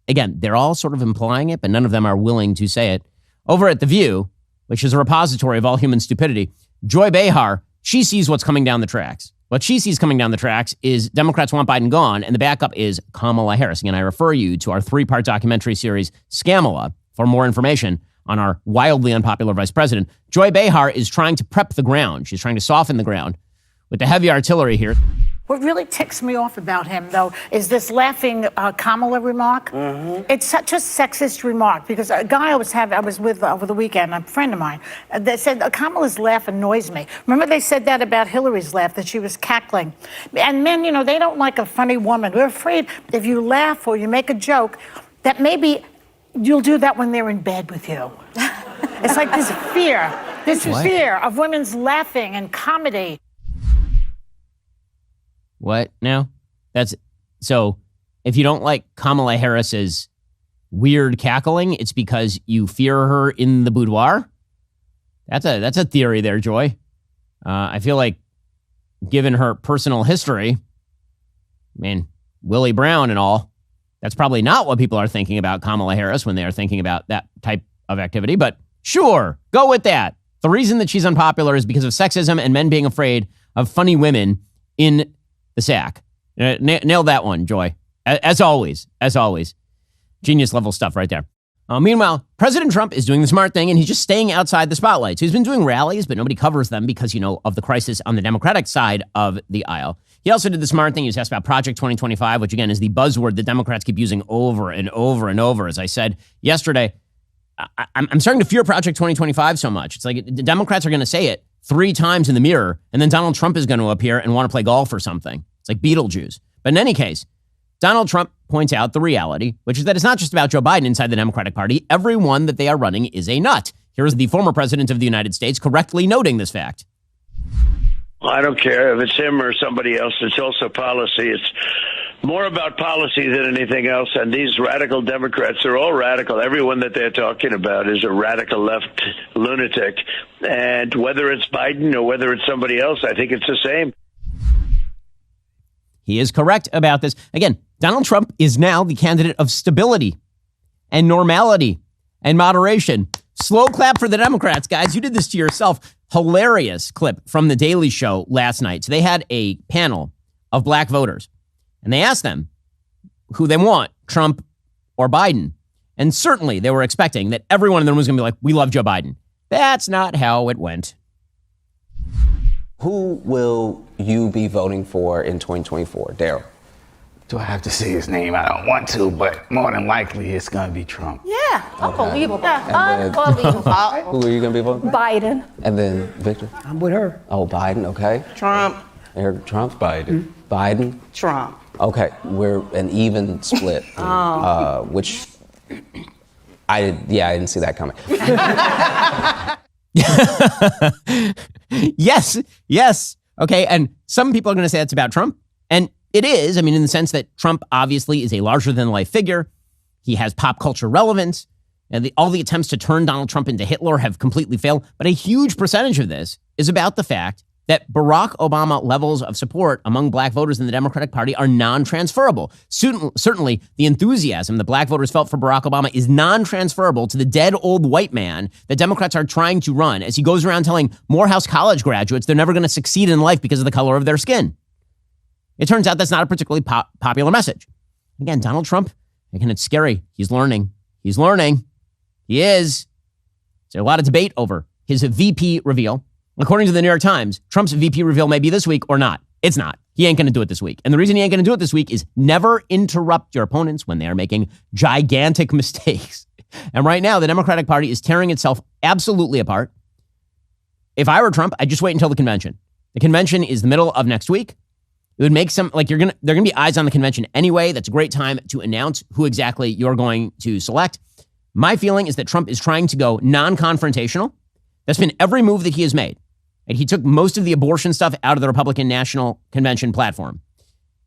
Again, they're all sort of implying it, but none of them are willing to say it. Over at The View, which is a repository of all human stupidity, Joy Behar, she sees what's coming down the tracks. What she sees coming down the tracks is Democrats want Biden gone, and the backup is Kamala Harris. Again, I refer you to our 3-part documentary series, Scamala, for more information on our wildly unpopular vice president. Joy Behar is trying to prep the ground. She's trying to soften the ground with the heavy artillery here. What really ticks me off about him, though, is this laughing Kamala remark. It's such a sexist remark because a guy I was with over the weekend, a friend of mine, that said Kamala's laugh annoys me. Remember they said that about Hillary's laugh, that she was cackling. And men, they don't like a funny woman. We're afraid if you laugh or you make a joke that maybe you'll do that when they're in bed with you. It's like this fear of women's laughing and comedy. What now? So if you don't like Kamala Harris's weird cackling, it's because you fear her in the boudoir? That's a theory there, Joy. I feel like given her personal history, Willie Brown and all, that's probably not what people are thinking about Kamala Harris when they are thinking about that type of activity. But sure, go with that. The reason that she's unpopular is because of sexism and men being afraid of funny women in the sack. Nailed that one, Joy. As always. Genius level stuff right there. Meanwhile, President Trump is doing the smart thing and he's just staying outside the spotlight. So he's been doing rallies, but nobody covers them because, of the crisis on the Democratic side of the aisle. He also did the smart thing. He was asked about Project 2025, which again is the buzzword that Democrats keep using over and over and over. As I said yesterday, I'm starting to fear Project 2025 so much. It's like the Democrats are going to say it 3 times in the mirror, and then Donald Trump is going to appear and want to play golf or something. It's like Beetlejuice. But in any case, Donald Trump points out the reality, which is that it's not just about Joe Biden inside the Democratic Party. Everyone that they are running is a nut. Here's the former president of the United States correctly noting this fact. Well, I don't care if it's him or somebody else. It's also policy. It's more about policy than anything else. And these radical Democrats are all radical. Everyone that they're talking about is a radical left lunatic. And whether it's Biden or whether it's somebody else, I think it's the same. He is correct about this. Again, Donald Trump is now the candidate of stability and normality and moderation. Slow clap for the Democrats, guys. You did this to yourself. Hilarious clip from The Daily Show last night. So they had a panel of black voters, and they asked them who they want, Trump or Biden. And certainly they were expecting that everyone in the room was going to be like, we love Joe Biden. That's not how it went. Who will you be voting for in 2024, Daryl? Do I have to say his name? I don't want to, but more than likely it's going to be Trump. Yeah, unbelievable. And then- Unbelievable. Who are you going to be voting for? Biden. And then Victor? I'm with her. Oh, Biden, okay. Trump. Eric, Trump? Biden. Biden? Trump. Okay, we're an even split, which I didn't see that coming. Yes. Okay, and some people are going to say that's about Trump, and it is. I mean, in the sense that Trump obviously is a larger-than-life figure. He has pop culture relevance, and all the attempts to turn Donald Trump into Hitler have completely failed. But a huge percentage of this is about the fact that Barack Obama levels of support among black voters in the Democratic Party are non-transferable. Certainly, the enthusiasm that black voters felt for Barack Obama is non-transferable to the dead old white man that Democrats are trying to run as he goes around telling Morehouse College graduates they're never going to succeed in life because of the color of their skin. It turns out that's not a particularly popular message. Again, Donald Trump And it's scary. He's learning. He's learning. He is. There's a lot of debate over his VP reveal. According to the New York Times, Trump's VP reveal may be this week or not. It's not. He ain't going to do it this week. And the reason he ain't going to do it this week is never interrupt your opponents when they are making gigantic mistakes. And right now, the Democratic Party is tearing itself absolutely apart. If I were Trump, I'd just wait until the convention. The convention is the middle of next week. It would make some, like, they're going to be eyes on the convention anyway. That's a great time to announce who exactly you're going to select. My feeling is that Trump is trying to go non-confrontational. That's been every move that he has made. And he took most of the abortion stuff out of the Republican National Convention platform.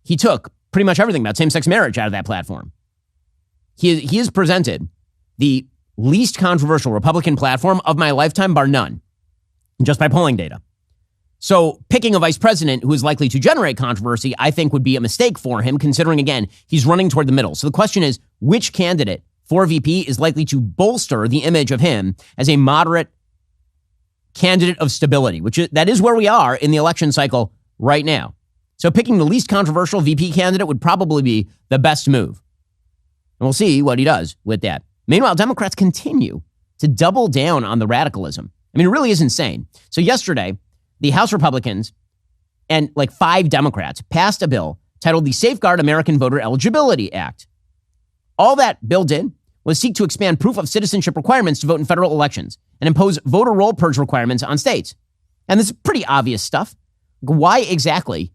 He took pretty much everything about same-sex marriage out of that platform. He has presented the least controversial Republican platform of my lifetime, bar none, just by polling data. So picking a vice president who is likely to generate controversy, I think would be a mistake for him, considering, again, he's running toward the middle. So the question is, which candidate for VP is likely to bolster the image of him as a moderate candidate of stability, that is where we are in the election cycle right now. So picking the least controversial VP candidate would probably be the best move. And we'll see what he does with that. Meanwhile, Democrats continue to double down on the radicalism. I mean, it really is insane. So yesterday, the House Republicans and like 5 Democrats passed a bill titled the Safeguard American Voter Eligibility Act. All that bill did was seek to expand proof of citizenship requirements to vote in federal elections and impose voter roll purge requirements on states. And this is pretty obvious stuff. Why exactly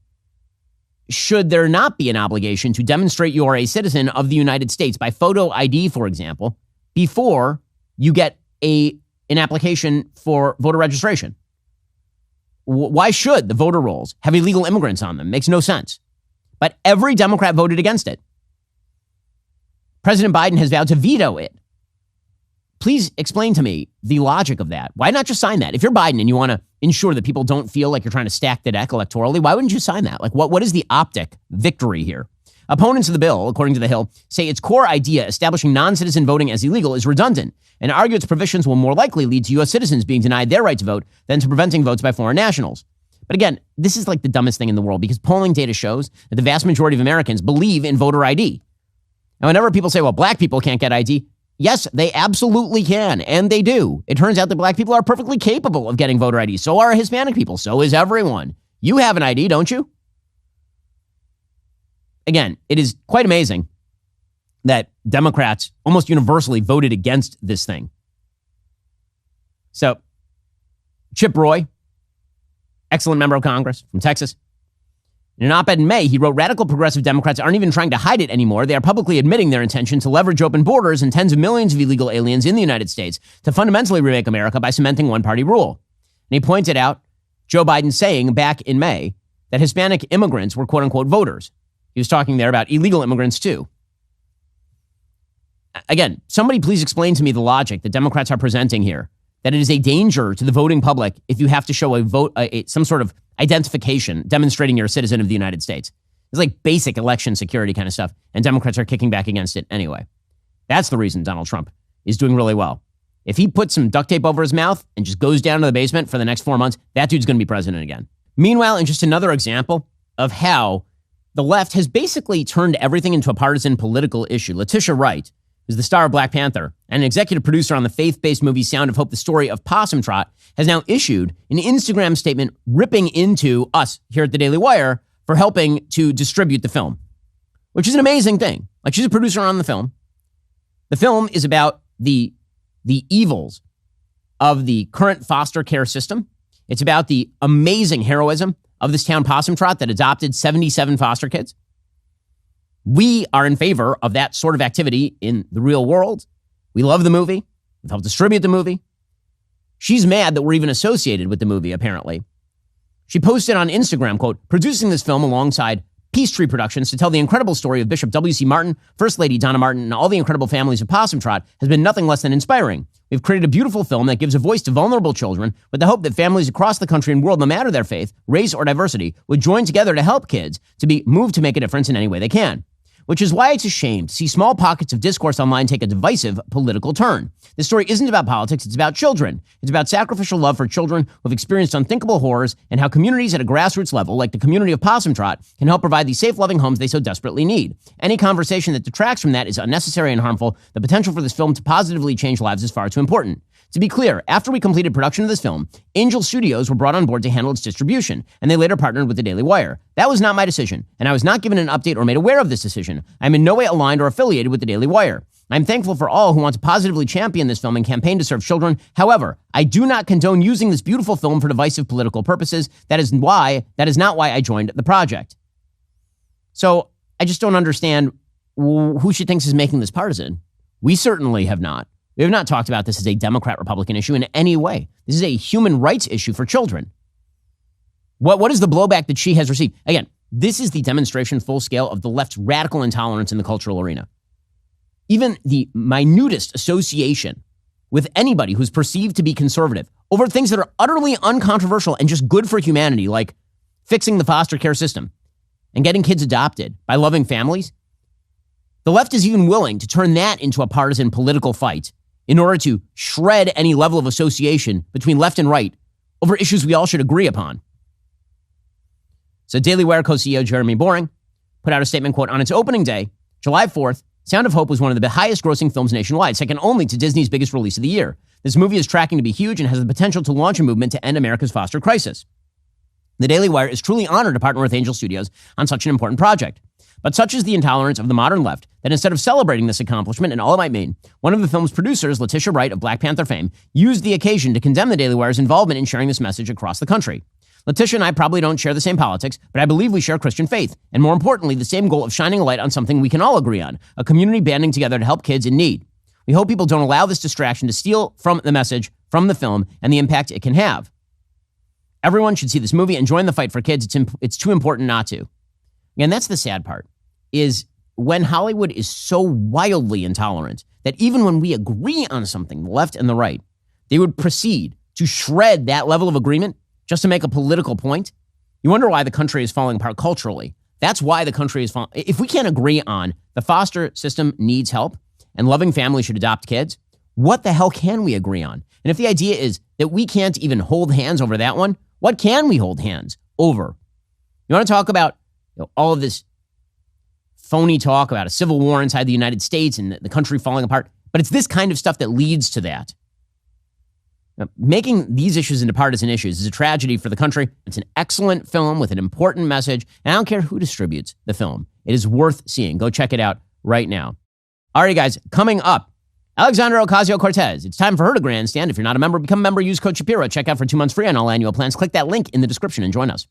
should there not be an obligation to demonstrate you are a citizen of the United States by photo ID, for example, before you get an application for voter registration? Why should the voter rolls have illegal immigrants on them? Makes no sense. But every Democrat voted against it. President Biden has vowed to veto it. Please explain to me the logic of that. Why not just sign that? If you're Biden and you want to ensure that people don't feel like you're trying to stack the deck electorally, why wouldn't you sign that? Like, what is the optic victory here? Opponents of the bill, according to The Hill, say its core idea, establishing non-citizen voting as illegal, is redundant and argue its provisions will more likely lead to U.S. citizens being denied their right to vote than to preventing votes by foreign nationals. But again, this is like the dumbest thing in the world because polling data shows that the vast majority of Americans believe in voter ID. Now, whenever people say, well, black people can't get ID, yes, they absolutely can, and they do. It turns out that black people are perfectly capable of getting voter ID. So are Hispanic people. So is everyone. You have an ID, don't you? Again, it is quite amazing that Democrats almost universally voted against this thing. So, Chip Roy, excellent member of Congress from Texas, in an op-ed in May, he wrote, radical progressive Democrats aren't even trying to hide it anymore. They are publicly admitting their intention to leverage open borders and tens of millions of illegal aliens in the United States to fundamentally remake America by cementing one-party rule. And he pointed out Joe Biden saying back in May that Hispanic immigrants were quote-unquote voters. He was talking there about illegal immigrants too. Again, somebody please explain to me the logic that Democrats are presenting here, that it is a danger to the voting public if you have to show some sort of identification demonstrating you're a citizen of the United States. It's like basic election security kind of stuff, and Democrats are kicking back against it anyway. That's the reason Donald Trump is doing really well. If he puts some duct tape over his mouth and just goes down to the basement for the next 4 months, that dude's going to be president again. Meanwhile, and just another example of how the left has basically turned everything into a partisan political issue. Letitia Wright, who's the star of Black Panther and an executive producer on the faith-based movie Sound of Hope, the story of Possum Trot, has now issued an Instagram statement ripping into us here at the Daily Wire for helping to distribute the film, which is an amazing thing. Like, she's a producer on the film. The film is about the evils of the current foster care system. It's about the amazing heroism of this town, Possum Trot, that adopted 77 foster kids. We are in favor of that sort of activity in the real world. We love the movie. We've helped distribute the movie. She's mad that we're even associated with the movie, apparently. She posted on Instagram, quote, producing this film alongside Peachtree Productions to tell the incredible story of Bishop W.C. Martin, First Lady Donna Martin, and all the incredible families of Possum Trot has been nothing less than inspiring. We've created a beautiful film that gives a voice to vulnerable children with the hope that families across the country and world, no matter their faith, race, or diversity, would join together to help kids to be moved to make a difference in any way they can. which is why it's a shame to see small pockets of discourse online take a divisive political turn. This story isn't about politics, it's about children. It's about sacrificial love for children who have experienced unthinkable horrors and how communities at a grassroots level, like the community of Possum Trot, can help provide these safe, loving homes they so desperately need. Any conversation that detracts from that is unnecessary and harmful. The potential for this film to positively change lives is far too important. To be clear, after we completed production of this film, Angel Studios were brought on board to handle its distribution, and they later partnered with the Daily Wire. That was not my decision, and I was not given an update or made aware of this decision. I'm in no way aligned or affiliated with the Daily Wire. I'm thankful for all who want to positively champion this film and campaign to serve children. However, I do not condone using this beautiful film for divisive political purposes. That is not why I joined the project. So I just don't understand who she thinks is making this partisan. We certainly have not. We have not talked about this as a Democrat-Republican issue in any way. This is a human rights issue for children. What is the blowback that she has received? Again, this is the demonstration full scale of the left's radical intolerance in the cultural arena. Even the minutest association with anybody who's perceived to be conservative over things that are utterly uncontroversial and just good for humanity, like fixing the foster care system and getting kids adopted by loving families. The left is even willing to turn that into a partisan political fight in order to shred any level of association between left and right over issues we all should agree upon. So Daily Wire co-CEO Jeremy Boring put out a statement, quote, on its opening day, July 4th, Sound of Hope was one of the highest grossing films nationwide, second only to Disney's biggest release of the year. This movie is tracking to be huge and has the potential to launch a movement to end America's foster crisis. The Daily Wire is truly honored to partner with Angel Studios on such an important project. But such is the intolerance of the modern left that instead of celebrating this accomplishment and all it might mean, one of the film's producers, Letitia Wright of Black Panther fame, used the occasion to condemn the Daily Wire's involvement in sharing this message across the country. Letitia and I probably don't share the same politics, but I believe we share Christian faith, and more importantly, the same goal of shining a light on something we can all agree on, a community banding together to help kids in need. We hope people don't allow this distraction to steal from the message, from the film, and the impact it can have. Everyone should see this movie and join the fight for kids. It's too important not to. And that's the sad part, is when Hollywood is so wildly intolerant that even when we agree on something, the left and the right, they would proceed to shred that level of agreement just to make a political point. You wonder why the country is falling apart culturally. That's why the country is falling. If we can't agree on the foster system needs help and loving families should adopt kids, what the hell can we agree on? And if the idea is that we can't even hold hands over that one, what can we hold hands over? You want to talk about all of this phony talk about a civil war inside the United States and the country falling apart, but it's this kind of stuff that leads to that. Now, making these issues into partisan issues is a tragedy for the country. It's an excellent film with an important message, and I don't care who distributes the film. It is worth seeing. Go check it out right now. All right, guys, coming up, Alexandra Ocasio-Cortez. It's time for her to grandstand. If you're not a member, become a member. Use code Shapiro. Check out for 2 months free on all annual plans. Click that link in the description and join us.